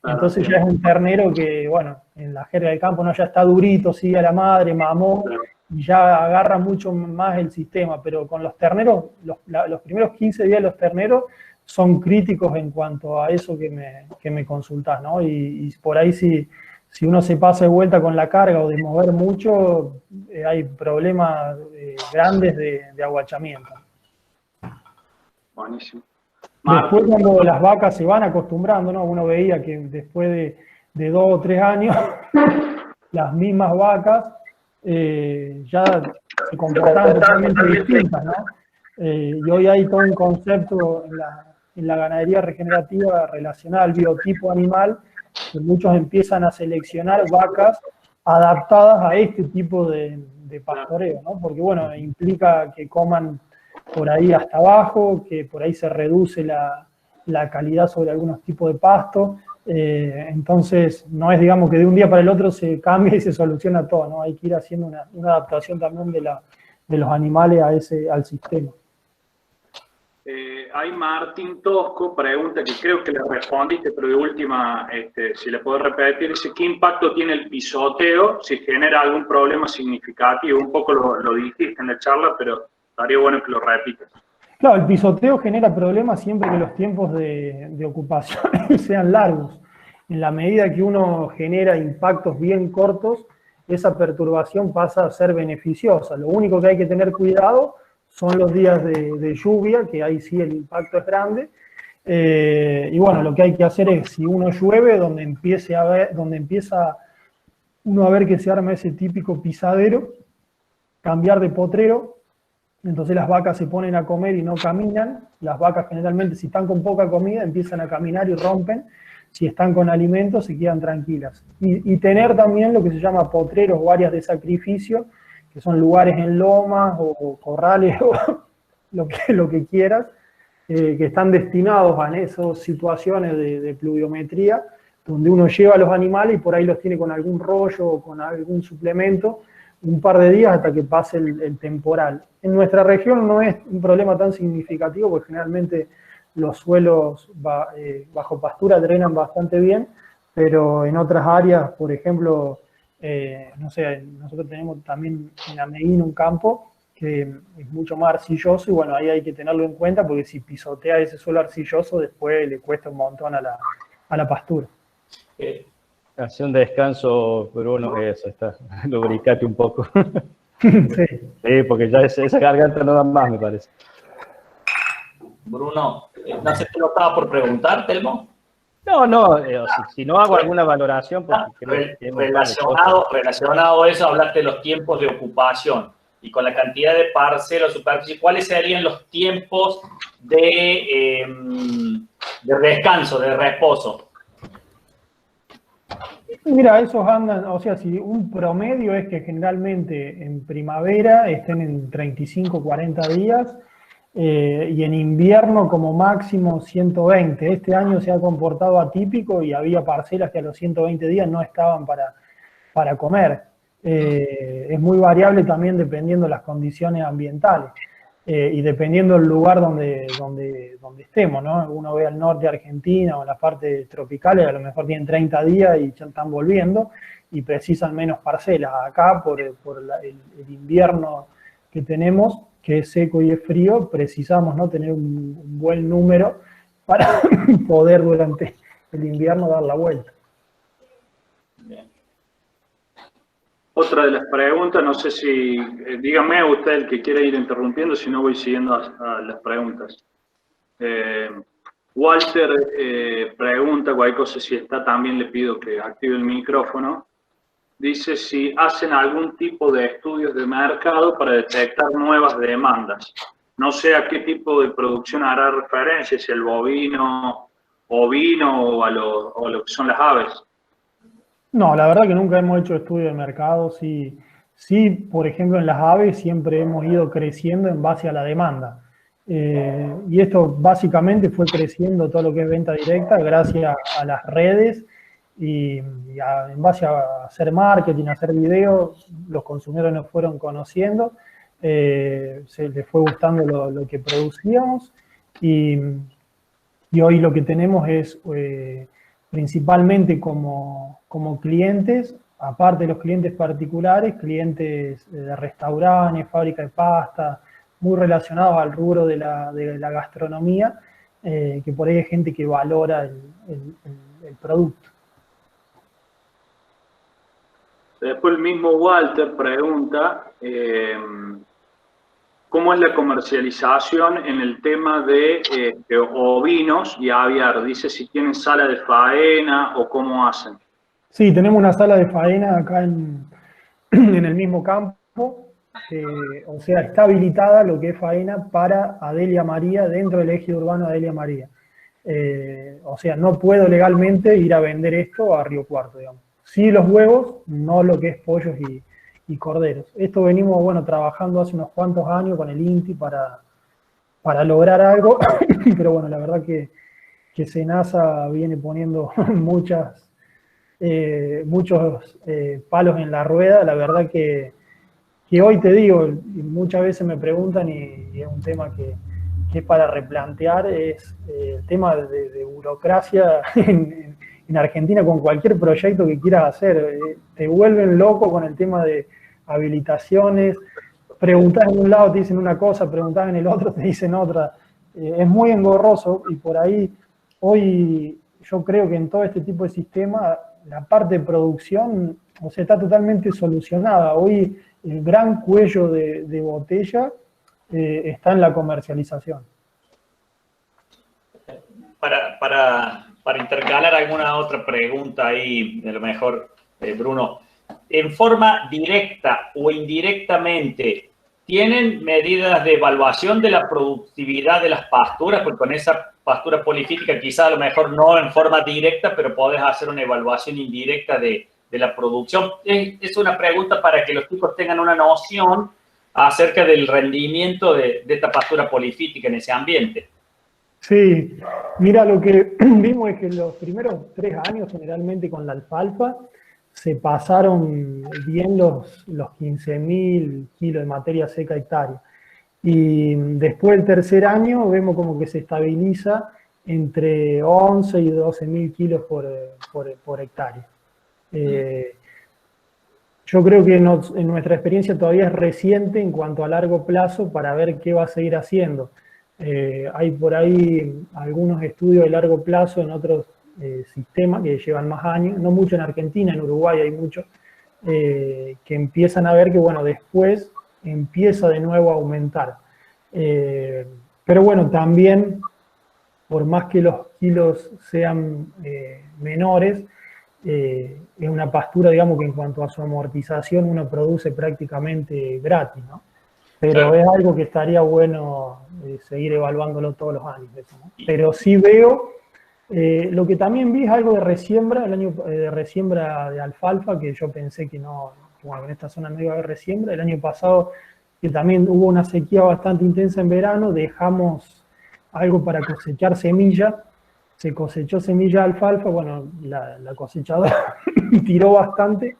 [SPEAKER 1] Entonces ya es un ternero que, bueno, en la jerga del campo, no, ya está durito, sigue a la madre, mamó, y ya agarra mucho más el sistema, pero con los terneros, los primeros 15 días de los terneros son críticos en cuanto a eso que me consultás, ¿no? Y por ahí si uno se pasa de vuelta con la carga o de mover mucho, hay problemas grandes de aguachamiento.
[SPEAKER 3] Buenísimo.
[SPEAKER 1] Después, cuando las vacas se van acostumbrando, ¿no? Uno veía que después de 2 o 3 años, las mismas vacas ya se comportaban totalmente distintas, ¿no? Y hoy hay todo un concepto en la ganadería regenerativa relacionado al biotipo animal, que muchos empiezan a seleccionar vacas adaptadas a este tipo de pastoreo, ¿no? Porque, bueno, implica que coman por ahí hasta abajo, que por ahí se reduce la calidad sobre algunos tipos de pasto. Entonces, no es, digamos, que de un día para el otro se cambia y se soluciona todo, ¿no? Hay que ir haciendo una adaptación también de los animales al sistema.
[SPEAKER 3] Hay Martín Tosco, pregunta que creo que le respondiste, pero de última, si le puedo repetir, dice, ¿qué impacto tiene el pisoteo si genera algún problema significativo? Un poco lo dijiste en la charla, pero estaría bueno que lo repitas.
[SPEAKER 1] Claro, el pisoteo genera problemas siempre que los tiempos de ocupación sean largos. En la medida que uno genera impactos bien cortos, esa perturbación pasa a ser beneficiosa. Lo único que hay que tener cuidado son los días de lluvia, que ahí sí el impacto es grande. Y bueno, lo que hay que hacer es, si uno llueve, donde empieza uno a ver que se arma ese típico pisadero, cambiar de potrero. Entonces las vacas se ponen a comer y no caminan. Las vacas generalmente, si están con poca comida, empiezan a caminar y rompen. Si están con alimentos, se quedan tranquilas. Y tener también lo que se llama potreros o áreas de sacrificio, que son lugares en lomas o corrales o lo que quieras, que están destinados a esas situaciones de pluviometría, donde uno lleva a los animales y por ahí los tiene con algún rollo o con algún suplemento, un par de días hasta que pase el temporal. En nuestra región no es un problema tan significativo porque generalmente los suelos bajo pastura drenan bastante bien, pero en otras áreas, por ejemplo, no sé, nosotros tenemos también en Ameguín un campo que es mucho más arcilloso y bueno, ahí hay que tenerlo en cuenta porque si pisotea ese suelo arcilloso después le cuesta un montón a la pastura.
[SPEAKER 5] Hace un descanso, Bruno, eso está, lubricate un poco.
[SPEAKER 1] Sí.
[SPEAKER 5] Sí, porque ya esa garganta no da más, me parece.
[SPEAKER 2] Bruno, no sé si lo estaba por preguntar, Telmo.
[SPEAKER 5] No, si no hago alguna valoración, porque creo que
[SPEAKER 2] relacionado a eso, hablaste de los tiempos de ocupación y con la cantidad de parcelas o superficie, ¿cuáles serían los tiempos de descanso, de reposo?
[SPEAKER 1] Mira, esos andan, o sea, si un promedio es que generalmente en primavera estén en 35, 40 días y en invierno como máximo 120. Este año se ha comportado atípico y había parcelas que a los 120 días no estaban para comer. Es muy variable también dependiendo de las condiciones ambientales y dependiendo del lugar donde estemos, ¿no? Uno ve al norte de Argentina o en las partes tropicales, a lo mejor tienen 30 días y ya están volviendo y precisan menos parcelas. Acá, por el invierno que tenemos, que es seco y es frío, precisamos, ¿no?, tener un buen número para poder durante el invierno dar la vuelta.
[SPEAKER 2] Bien.
[SPEAKER 3] Otra de las preguntas, no sé si, dígame usted el que quiere ir interrumpiendo, si no voy siguiendo a las preguntas. Walter pregunta, cualquier cosa, si está también le pido que active el micrófono. Dice si hacen algún tipo de estudios de mercado para detectar nuevas demandas. No sé a qué tipo de producción hará referencia, si el bovino, ovino o a lo que son las aves.
[SPEAKER 1] No, la verdad que nunca hemos hecho estudio de mercado. Sí, por ejemplo, en las aves siempre hemos ido creciendo en base a la demanda. Y esto básicamente fue creciendo todo lo que es venta directa gracias a las redes y en base a hacer marketing, a hacer videos, los consumidores nos fueron conociendo, se les fue gustando lo que producíamos y hoy lo que tenemos es principalmente como clientes, aparte de los clientes particulares, clientes de restaurantes, fábricas de pasta, muy relacionados al rubro de la gastronomía, que por ahí hay gente que valora el producto.
[SPEAKER 3] Después el mismo Walter pregunta ¿cómo es la comercialización en el tema de ovinos y aviar? Dice si tienen sala de faena o cómo hacen.
[SPEAKER 1] Sí, tenemos una sala de faena acá en el mismo campo, o sea, está habilitada lo que es faena para Adelia María, dentro del eje urbano Adelia María. O sea, no puedo legalmente ir a vender esto a Río Cuarto, digamos. Sí los huevos, no lo que es pollos y corderos. Esto venimos, bueno, trabajando hace unos cuantos años con el INTI para lograr algo, pero bueno, la verdad que SENASA viene poniendo muchos palos en la rueda. La verdad que hoy te digo, y muchas veces me preguntan, y es un tema que es para replantear, es el tema de burocracia en Argentina con cualquier proyecto que quieras hacer. Te vuelven loco con el tema de habilitaciones, preguntás en un lado te dicen una cosa, preguntás en el otro te dicen otra. Es muy engorroso y por ahí hoy yo creo que en todo este tipo de sistema la parte de producción, o sea, está totalmente solucionada. Hoy el gran cuello de botella está en la comercialización.
[SPEAKER 2] Para intercalar alguna otra pregunta ahí, a lo mejor, Bruno, en forma directa o indirectamente, ¿tienen medidas de evaluación de la productividad de las pasturas? Porque con esa pastura polifítica quizá a lo mejor no en forma directa, pero podés hacer una evaluación indirecta de la producción. Es una pregunta para que los chicos tengan una noción acerca del rendimiento de esta pastura polifítica en ese ambiente.
[SPEAKER 1] Sí, mira, lo que vimos es que los primeros 3 años generalmente con la alfalfa se pasaron bien los 15.000 kilos de materia seca hectárea. Y después del tercer año vemos como que se estabiliza entre 11 y 12.000 kilos por hectárea. Yo creo que en nuestra experiencia todavía es reciente en cuanto a largo plazo para ver qué va a seguir haciendo. Hay por ahí algunos estudios de largo plazo en otros sistemas que llevan más años, no mucho en Argentina, en Uruguay hay muchos, que empiezan a ver que, bueno, después empieza de nuevo a aumentar. Pero bueno, también, por más que los kilos sean menores, es una pastura, digamos, que en cuanto a su amortización uno produce prácticamente gratis, ¿no? Pero claro, es algo que estaría bueno seguir evaluándolo todos los años. Eso, ¿no? Pero sí veo, lo que también vi es algo de resiembra, de resiembra de alfalfa, que yo pensé que no, bueno, en esta zona no iba a haber resiembra. El año pasado, que también hubo una sequía bastante intensa en verano, dejamos algo para cosechar semilla. Se cosechó semilla de alfalfa, bueno, la cosechadora tiró bastante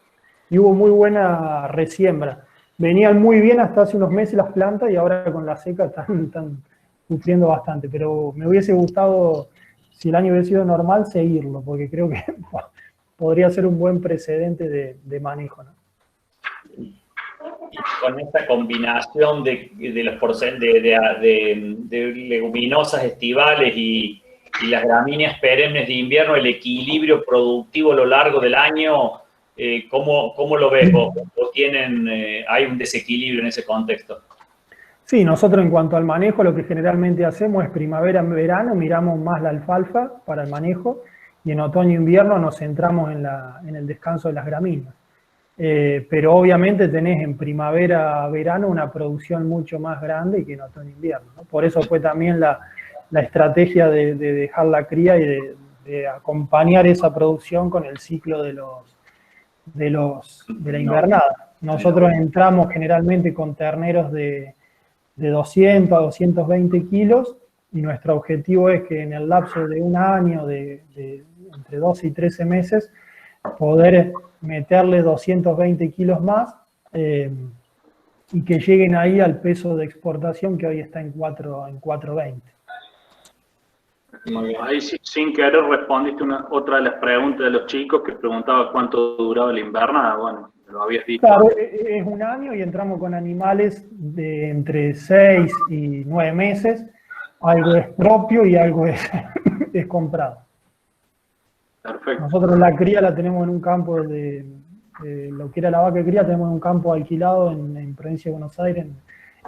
[SPEAKER 1] y hubo muy buena resiembra. Venían muy bien hasta hace unos meses las plantas y ahora con la seca están sufriendo bastante. Pero me hubiese gustado, si el año hubiera sido normal, seguirlo, porque creo que podría ser un buen precedente de manejo, ¿no?
[SPEAKER 2] Con esta combinación de leguminosas estivales y las gramíneas perennes de invierno, el equilibrio productivo a lo largo del año, ¿cómo lo ves vos? ¿Hay un desequilibrio en ese contexto?
[SPEAKER 1] Sí, nosotros en cuanto al manejo, lo que generalmente hacemos es primavera-verano, miramos más la alfalfa para el manejo, y en otoño-invierno nos centramos en el descanso de las gramíneas. Pero obviamente tenés en primavera-verano una producción mucho más grande que en otoño-invierno, ¿no? Por eso fue también la estrategia de dejar la cría y de acompañar esa producción con el ciclo de la invernada. Nosotros entramos generalmente con terneros de 200 a 220 kilos y nuestro objetivo es que en el lapso de un año, entre 12 y 13 meses, poder meterle 220 kilos más y que lleguen ahí al peso de exportación que hoy está en 4.20.
[SPEAKER 3] Ahí sin querer respondiste otra de las preguntas de los chicos que preguntaba cuánto duraba la invernada. Bueno, lo habías dicho.
[SPEAKER 1] Claro, es un año y entramos con animales de entre 6 y 9 meses. Algo es propio y algo es comprado.
[SPEAKER 3] Perfecto.
[SPEAKER 1] Nosotros la cría la tenemos en un campo lo que era la vaca de cría, tenemos un campo alquilado en provincia de Buenos Aires,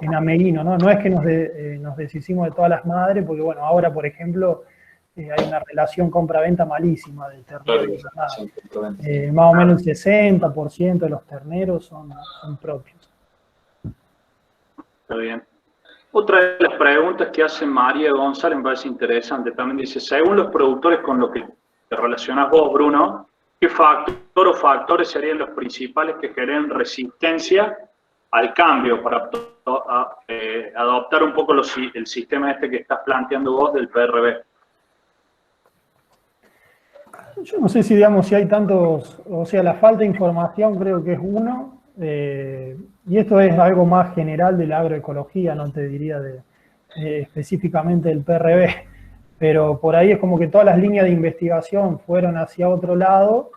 [SPEAKER 1] en Ameguino, ¿no? No es que nos deshicimos de todas las madres, porque bueno, ahora por ejemplo hay una relación compra-venta malísima del ternero. Más o menos el 60% de los terneros son propios.
[SPEAKER 3] Está bien. Otra de las preguntas que hace María González me parece interesante. También dice, según los productores con los que te relacionás vos, Bruno, ¿qué factor o factores serían los principales que generen resistencia al cambio para adoptar un poco el sistema este que estás planteando vos del PRB?
[SPEAKER 1] Yo no sé si, digamos, si hay tantos, o sea, la falta de información creo que es uno, y esto es algo más general de la agroecología, no te diría específicamente del PRB, pero por ahí es como que todas las líneas de investigación fueron hacia otro lado,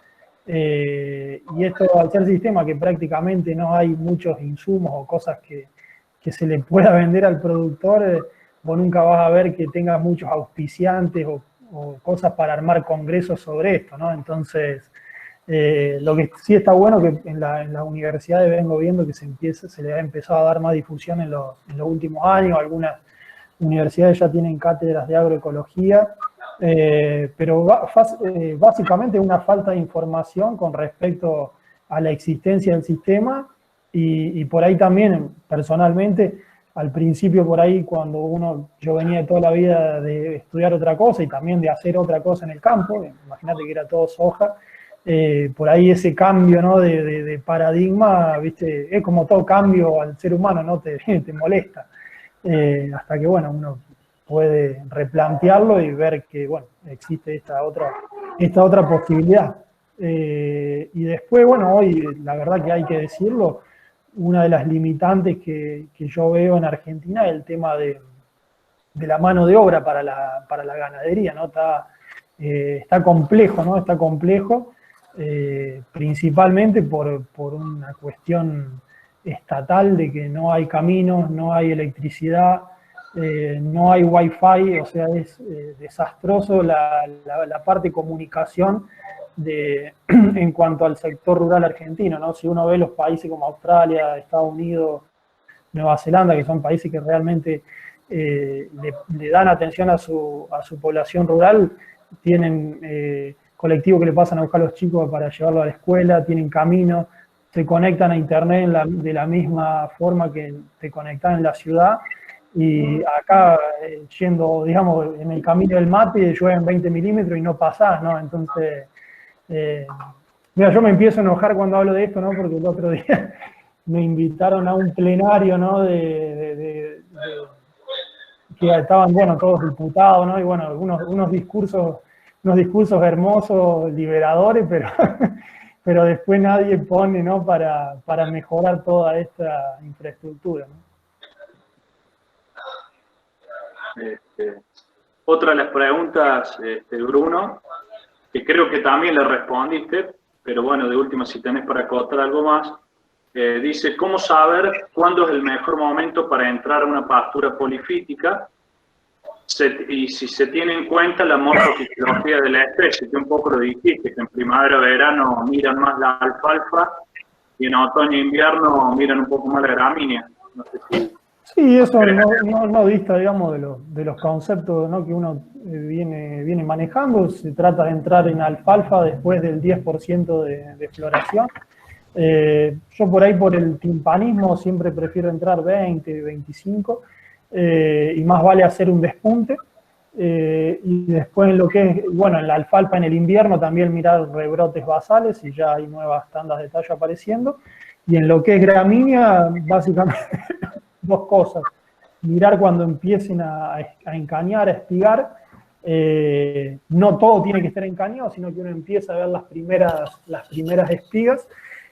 [SPEAKER 1] y esto al ser sistema que prácticamente no hay muchos insumos o cosas que se le pueda vender al productor, vos nunca vas a ver que tengas muchos auspiciantes o cosas para armar congresos sobre esto, ¿no? Entonces, lo que sí está bueno que en las universidades vengo viendo que se le ha empezado a dar más difusión en los últimos años. Algunas universidades ya tienen cátedras de agroecología, pero básicamente una falta de información con respecto a la existencia del sistema y por ahí también, personalmente, al principio por ahí cuando yo venía de toda la vida de estudiar otra cosa y también de hacer otra cosa en el campo, imagínate que era todo soja, por ahí ese cambio, ¿no? de paradigma, ¿viste? Es como todo cambio al ser humano, ¿no? Te molesta. Hasta que, bueno, uno puede replantearlo y ver que, bueno, existe esta otra posibilidad. Y después, bueno, hoy la verdad que hay que decirlo, una de las limitantes que yo veo en Argentina es el tema de la mano de obra para la ganadería, ¿no? Está complejo, ¿no? Está complejo, principalmente por una cuestión estatal de que no hay caminos, no hay electricidad, no hay wifi, o sea, es desastroso la parte de comunicación en cuanto al sector rural argentino, ¿no? Si uno ve los países como Australia, Estados Unidos, Nueva Zelanda, que son países que realmente le dan atención a su población rural, tienen colectivos que le pasan a buscar a los chicos para llevarlos a la escuela, tienen caminos, se conectan a internet de la misma forma que te conectan en la ciudad, y acá yendo, digamos, en el camino del mate llueven 20 milímetros y no pasás, ¿no? Entonces, mira, yo me empiezo a enojar cuando hablo de esto, ¿no? Porque el otro día me invitaron a un plenario, ¿no? Que estaban, bueno, todos diputados, ¿no? Y bueno, unos discursos hermosos, liberadores, pero después nadie pone, ¿no? Para mejorar toda esta infraestructura, ¿no?
[SPEAKER 3] Otra de las preguntas, Bruno, que creo que también le respondiste, pero bueno, de última, si tenés para acotar algo más, dice, ¿cómo saber cuándo es el mejor momento para entrar a una pastura polifítica? Y si se tiene en cuenta la morfofisiología de la especie, que un poco lo dijiste, que en primavera-verano miran más la alfalfa y en otoño-invierno miran un poco más la gramínea. No sé si...
[SPEAKER 1] Sí, eso no dista, digamos, de los conceptos, ¿no? Que uno viene manejando. Se trata de entrar en alfalfa después del 10% de floración. Yo por ahí, por el timpanismo, siempre prefiero entrar 20, 25, y más vale hacer un despunte. Y después en lo que es, bueno, en la alfalfa en el invierno también mirar rebrotes basales, y ya hay nuevas tandas de tallo apareciendo. Y en lo que es gramínea, básicamente dos cosas: mirar cuando empiecen a encañar, a espigar. No todo tiene que estar encañado, sino que uno empieza a ver las primeras espigas,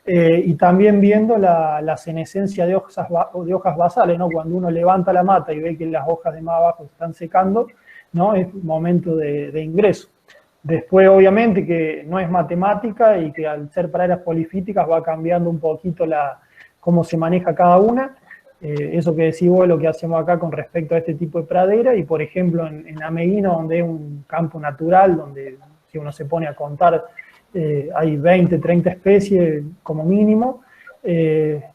[SPEAKER 1] y también viendo la senescencia de hojas basales, ¿no? Cuando uno levanta la mata y ve que las hojas de más abajo están secando, ¿no? Es momento de ingreso. Después, obviamente, que no es matemática y que al ser praderas polifíticas va cambiando un poquito cómo se maneja cada una. Eso que decís vos es lo que hacemos acá con respecto a este tipo de pradera, y por ejemplo en Ameguino, donde es un campo natural, donde si uno se pone a contar hay 20, 30 especies como mínimo,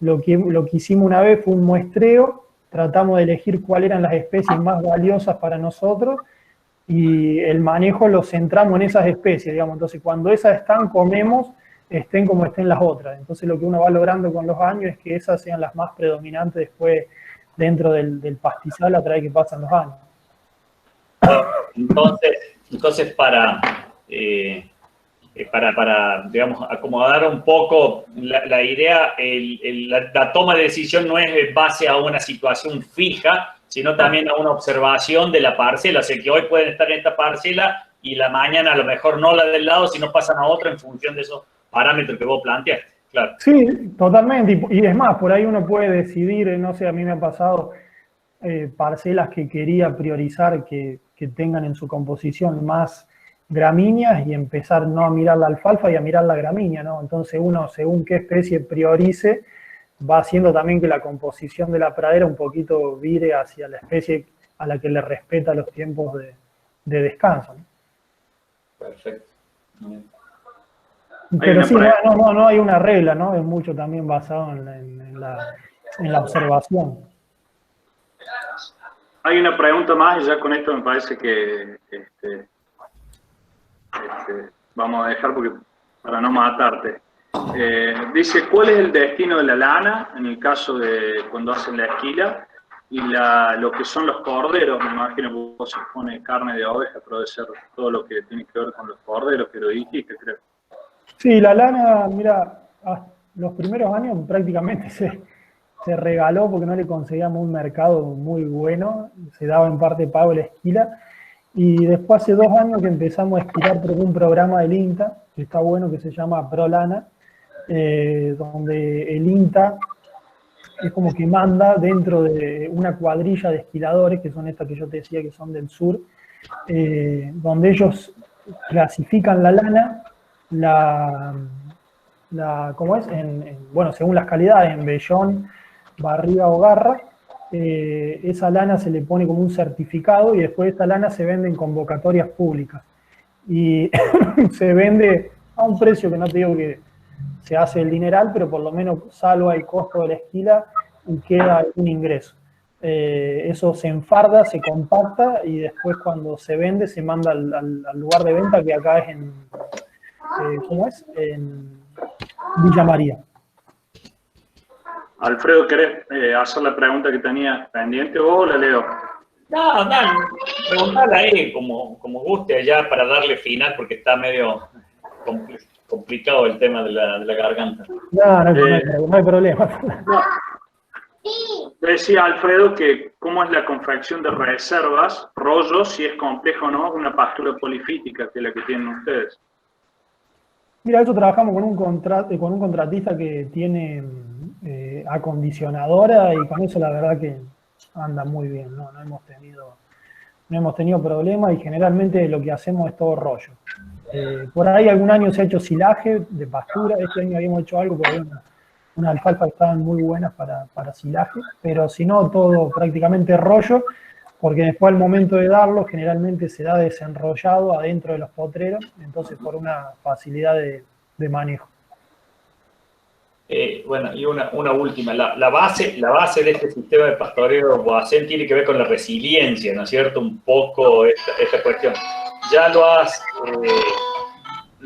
[SPEAKER 1] lo que hicimos una vez fue un muestreo, tratamos de elegir cuáles eran las especies más valiosas para nosotros, y el manejo lo centramos en esas especies, digamos. Entonces cuando esas están, comemos, estén como estén las otras. Entonces lo que uno va logrando con los años es que esas sean las más predominantes después dentro del pastizal a través que pasan los años.
[SPEAKER 2] Entonces para digamos, acomodar un poco la idea, la toma de decisión no es en base a una situación fija, sino también a una observación de la parcela. O sea, que hoy pueden estar en esta parcela y la mañana a lo mejor no la del lado, sino pasan a otra en función de esos parámetros que vos planteaste. Claro.
[SPEAKER 1] Sí, totalmente. Y es más, por ahí uno puede decidir, no sé, a mí me ha pasado parcelas que quería priorizar que tengan en su composición más gramíneas, y empezar no a mirar la alfalfa y a mirar la gramínea, ¿no? Entonces uno, según qué especie priorice, va haciendo también que la composición de la pradera un poquito vire hacia la especie a la que le respeta los tiempos de descanso, ¿no?
[SPEAKER 2] Perfecto.
[SPEAKER 1] Pero sí, no hay una regla, ¿no? Es mucho también basado en la observación.
[SPEAKER 3] Hay una pregunta más, y ya con esto me parece que vamos a dejar para no matarte. Dice, ¿cuál es el destino de la lana en el caso de cuando hacen la esquila? Y lo que son los corderos, me imagino que vos se pone carne de oveja, pero debe ser todo lo que tiene que ver con los corderos, que lo dijiste, creo.
[SPEAKER 1] Sí, la lana, mira, los primeros años prácticamente se regaló porque no le conseguíamos un mercado muy bueno, se daba en parte pago la esquila, Y después hace 2 años que empezamos a esquilar por un programa del INTA, que está bueno, que se llama ProLana, donde el INTA es como que manda dentro de una cuadrilla de esquiladores, que son estas que yo te decía que son del sur, donde ellos clasifican la lana, ¿cómo es? Bueno, según las calidades, en vellón, barriga o garra, esa lana se le pone como un certificado y después esta lana se vende en convocatorias públicas. Y se vende a un precio que no te digo que se hace el dineral, pero por lo menos salva el costo de la esquila y queda un ingreso. Eso se enfarda, se compacta y después cuando se vende se manda al lugar de venta, que acá es en, ¿cómo es? En Villa María.
[SPEAKER 3] Alfredo, ¿querés hacer la pregunta que tenías pendiente o la leo?
[SPEAKER 2] No, preguntale ahí como guste allá para darle final, porque está medio complicado el tema de la garganta.
[SPEAKER 1] No hay problema.
[SPEAKER 3] Decía Alfredo que cómo es la confección de reservas, rollos, si es complejo o no, una pastura polifítica que es la que tienen ustedes.
[SPEAKER 1] Mira, eso trabajamos con un contratista que tiene acondicionadora y con eso la verdad que anda muy bien, no hemos tenido problemas y generalmente lo que hacemos es todo rollo. Por ahí algún año se ha hecho silaje de pastura, este año habíamos hecho algo porque había una alfalfa que estaban muy buenas para silaje, pero si no, todo prácticamente rollo, porque después al momento de darlo generalmente se da desenrollado adentro de los potreros, entonces por una facilidad de manejo.
[SPEAKER 2] Bueno, y una última, la base de este sistema de pastoreo Boacén tiene que ver con la resiliencia, ¿no es cierto? Un poco esta cuestión. ¿Ya lo has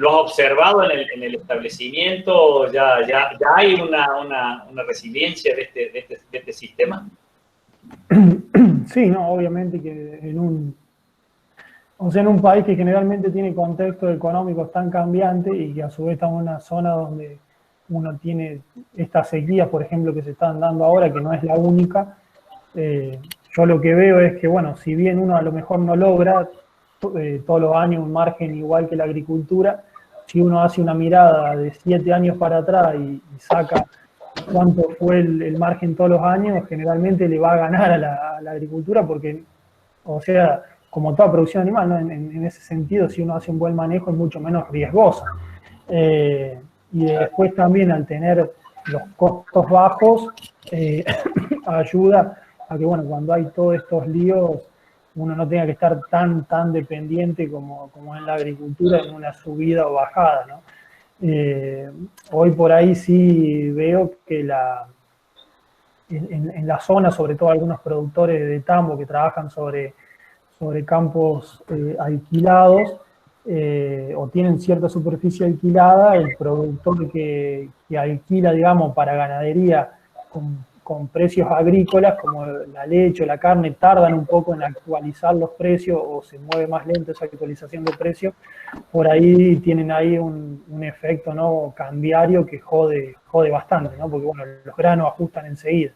[SPEAKER 2] observado en el establecimiento? ¿Ya hay una resiliencia de este sistema?
[SPEAKER 1] Sí, no, obviamente que en un país que generalmente tiene contextos económicos tan cambiantes y que a su vez está en una zona donde uno tiene estas sequías, por ejemplo, que se están dando ahora, que no es la única, yo lo que veo es que, bueno, si bien uno a lo mejor no logra todos los años un margen igual que la agricultura, si uno hace una mirada de 7 años para atrás y saca cuánto fue el margen todos los años, generalmente le va a ganar a la agricultura porque, o sea, como toda producción animal, ¿no? En ese sentido, si uno hace un buen manejo es mucho menos riesgosa. Y después también al tener los costos bajos, ayuda a que, bueno, cuando hay todos estos líos, uno no tenga que estar tan dependiente como en la agricultura en una subida o bajada, ¿no? Hoy por ahí sí veo que en la zona, sobre todo algunos productores de tambo que trabajan sobre campos alquilados, o tienen cierta superficie alquilada, el productor que alquila, digamos, para ganadería con precios agrícolas, como la leche o la carne, tardan un poco en actualizar los precios o se mueve más lento esa actualización de precios, por ahí tienen ahí un efecto, ¿no?, cambiario que jode bastante, ¿no?, porque bueno, los granos ajustan enseguida.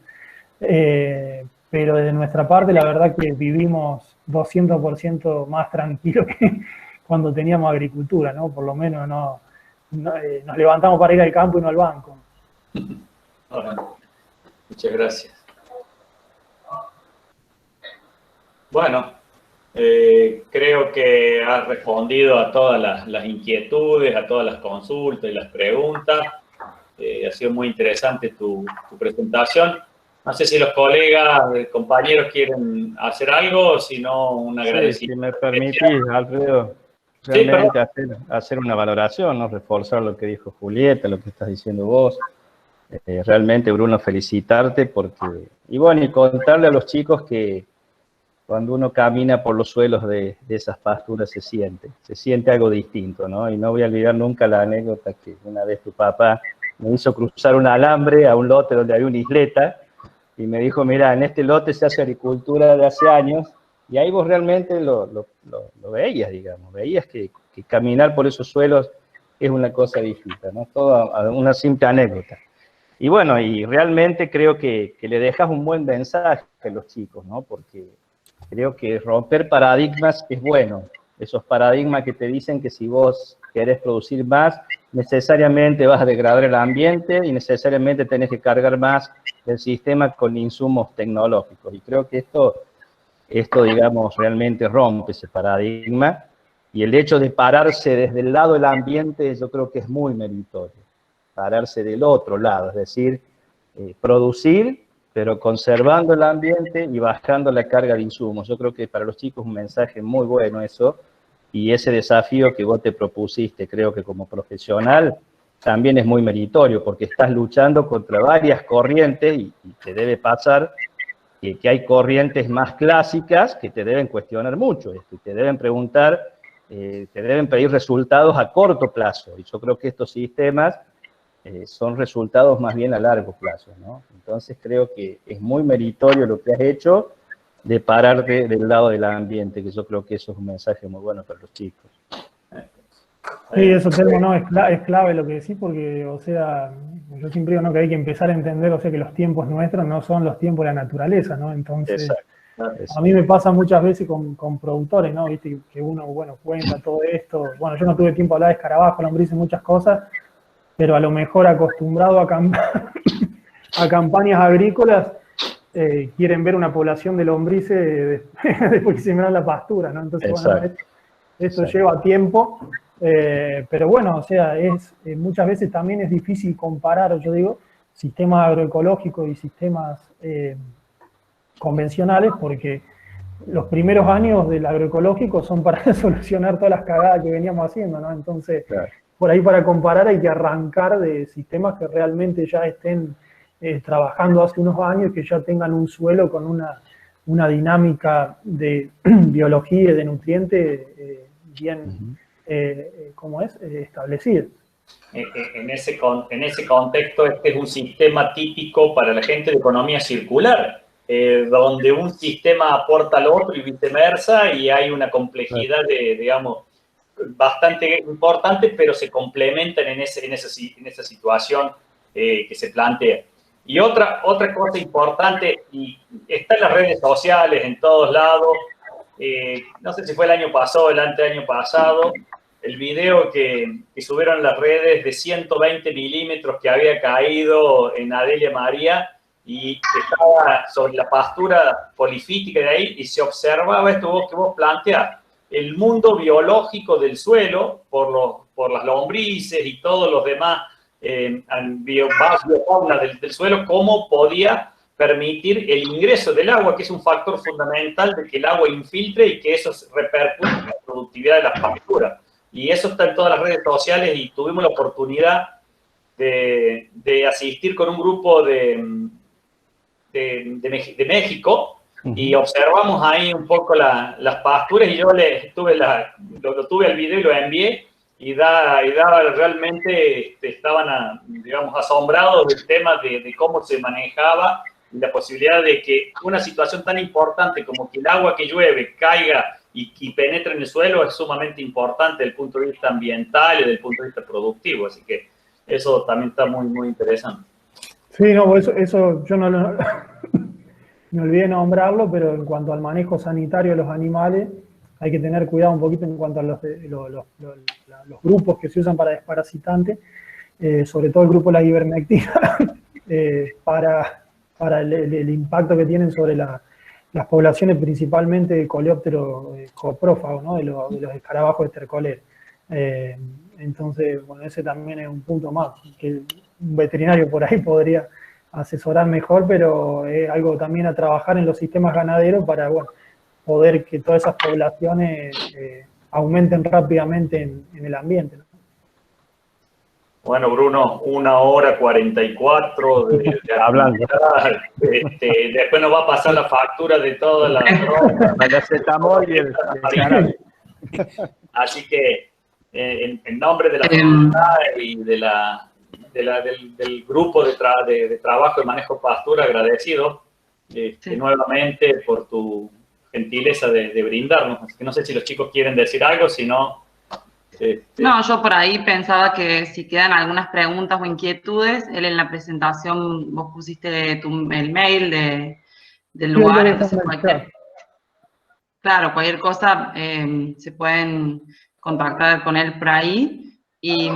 [SPEAKER 1] Pero de nuestra parte, la verdad que vivimos 200% más tranquilos que cuando teníamos agricultura, ¿no? Por lo menos nos levantamos para ir al campo y no al banco.
[SPEAKER 2] Bueno, muchas gracias. Bueno, creo que has respondido a todas las inquietudes, a todas las consultas y las preguntas. Ha sido muy interesante tu presentación. No sé si los colegas, compañeros quieren hacer algo, o si no, un agradecimiento.
[SPEAKER 5] Sí, si me permitís, Alfredo, realmente hacer una valoración, ¿no? Reforzar lo que dijo Julieta, lo que estás diciendo vos. Realmente, Bruno, felicitarte porque, y bueno, y contarle a los chicos que cuando uno camina por los suelos de esas pasturas se siente algo distinto, ¿no? Y no voy a olvidar nunca la anécdota que una vez tu papá me hizo cruzar un alambre a un lote donde había una isleta, y me dijo, mira, en este lote se hace agricultura de hace años, y ahí vos realmente lo veías, digamos, veías que caminar por esos suelos es una cosa distinta, ¿no? Toda una simple anécdota. Y bueno, y realmente creo que le dejas un buen mensaje a los chicos, ¿no? Porque Creo que romper paradigmas es bueno. Esos paradigmas que te dicen que si vos querés producir más, necesariamente vas a degradar el ambiente y necesariamente tenés que cargar más el sistema con insumos tecnológicos. Y creo que esto digamos, realmente rompe ese paradigma. Y el hecho de pararse desde el lado del ambiente, yo creo que es muy meritorio. Pararse del otro lado, es decir, producir, pero conservando el ambiente y bajando la carga de insumos. Yo creo que para los chicos es un mensaje muy bueno eso, y ese desafío que vos te propusiste, creo que como profesional, también es muy meritorio, porque estás luchando contra varias corrientes, y te debe pasar que hay corrientes más clásicas que te deben cuestionar mucho, te deben preguntar, te deben pedir resultados a corto plazo, y yo creo que estos sistemas son resultados más bien a largo plazo, ¿no? Entonces creo que es muy meritorio lo que has hecho de pararte del lado del ambiente, que yo creo que eso es un mensaje muy bueno para los chicos.
[SPEAKER 1] Sí, eso Telmo, no, es clave lo que decís, porque, o sea, yo siempre digo, ¿no?, que hay que empezar a entender, o sea, que los tiempos nuestros no son los tiempos de la naturaleza, ¿no? Entonces, exacto. A mí me pasa muchas veces con productores, ¿no? Viste, que uno, bueno, cuenta todo esto. Bueno, yo no tuve tiempo de hablar de escarabajo, lombrices, muchas cosas, pero a lo mejor acostumbrado a campañas agrícolas, quieren ver una población de lombrices después que se me da la pastura, ¿no? Entonces, exacto, bueno, esto lleva tiempo. Pero bueno, o sea, muchas veces también es difícil comparar, yo digo, sistemas agroecológicos y sistemas convencionales, porque los primeros años del agroecológico son para solucionar todas las cagadas que veníamos haciendo, ¿no? Entonces, claro, por ahí para comparar hay que arrancar de sistemas que realmente ya estén trabajando hace unos años, que ya tengan un suelo con una dinámica de biología y de nutrientes bien... ¿cómo es? Establecido.
[SPEAKER 2] En ese contexto, este es un sistema típico para la gente de economía circular, donde un sistema aporta al otro y viceversa, y hay una complejidad, digamos, bastante importante, pero se complementan en esa situación que se plantea. Y otra cosa importante, y está en las redes sociales, en todos lados, no sé si fue el año pasado o el anteaño pasado, el video que subieron en las redes de 120 milímetros que había caído en Adelia María y que estaba sobre la pastura polifítica de ahí, y se observaba esto que vos planteás, el mundo biológico del suelo por las lombrices y todos los demás biofauna del suelo, cómo podía permitir el ingreso del agua, que es un factor fundamental de que el agua infiltre y que eso repercute en la productividad de las pasturas. Y eso está en todas las redes sociales, y tuvimos la oportunidad de asistir con un grupo de México, y observamos ahí un poco las pasturas, y yo lo tuve al video y lo envié, y daba realmente, estaban, digamos, asombrados del tema de cómo se manejaba, y la posibilidad de que una situación tan importante como que el agua que llueve caiga y penetre en el suelo es sumamente importante desde el punto de vista ambiental y desde el punto de vista productivo. Así que eso también está muy, muy interesante.
[SPEAKER 1] Sí, no, eso yo no me olvidé de nombrarlo, pero en cuanto al manejo sanitario de los animales, hay que tener cuidado un poquito en cuanto a los grupos que se usan para desparasitantes, sobre todo el grupo de la ivermectina, para el impacto que tienen sobre las poblaciones, principalmente de coleóptero coprófago, ¿no? de los escarabajos estercoleros. Entonces, bueno, ese también es un punto más, que un veterinario por ahí podría asesorar mejor, pero es algo también a trabajar en los sistemas ganaderos para, bueno, poder que todas esas poblaciones aumenten rápidamente en el ambiente, ¿no?
[SPEAKER 2] Bueno, Bruno, 1:44 de
[SPEAKER 5] hablando.
[SPEAKER 2] Después nos va a pasar la factura de todas las
[SPEAKER 5] acetamol y el jarabe.
[SPEAKER 2] Así que, en nombre de la comunidad y del grupo de trabajo de manejo de pastura, agradecido nuevamente por tu gentileza de brindarnos. Así que no sé si los chicos quieren decir algo, si no...
[SPEAKER 4] No, yo por ahí pensaba que si quedan algunas preguntas o inquietudes, él en la presentación vos pusiste el mail del lugar, entonces cualquier... Claro, cualquier cosa se pueden contactar con él por ahí. Y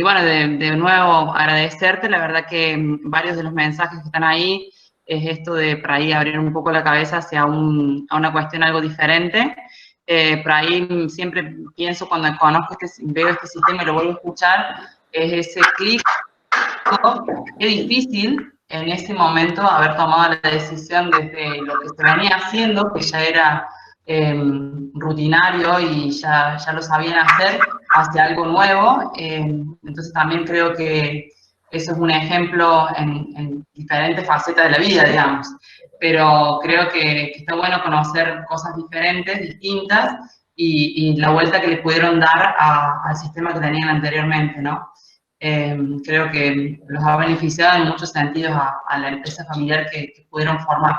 [SPEAKER 4] bueno, de nuevo agradecerte, la verdad que varios de los mensajes que están ahí es esto de por ahí abrir un poco la cabeza hacia a una cuestión algo diferente. Por ahí siempre pienso cuando conozco veo este sistema y lo vuelvo a escuchar, es ese clic. Qué difícil en ese momento haber tomado la decisión desde lo que se venía haciendo, que ya era rutinario y ya lo sabían hacer, hacia algo nuevo. Entonces también creo que eso es un ejemplo en diferentes facetas de la vida, digamos. Pero creo que está bueno conocer cosas diferentes, distintas, y la vuelta que le pudieron dar al sistema que tenían anteriormente, ¿no? Creo que los ha beneficiado en muchos sentidos a la empresa familiar que pudieron formar.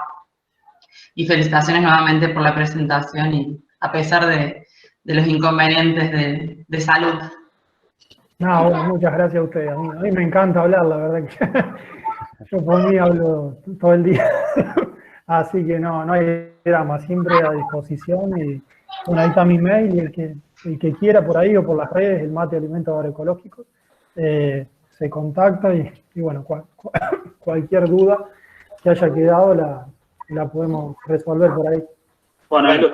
[SPEAKER 4] Y felicitaciones nuevamente por la presentación y a pesar de los inconvenientes de salud.
[SPEAKER 1] No, bueno, muchas gracias a ustedes. A mí me encanta hablar, la verdad que yo por mí hablo todo el día. Así que no hay drama, siempre a disposición. Y bueno, ahí está mi mail y el que quiera por ahí o por las redes, el Mate Alimentos Agroecológicos, se contacta y bueno, cualquier duda que haya quedado la podemos resolver por ahí.
[SPEAKER 3] Bueno, ahí lo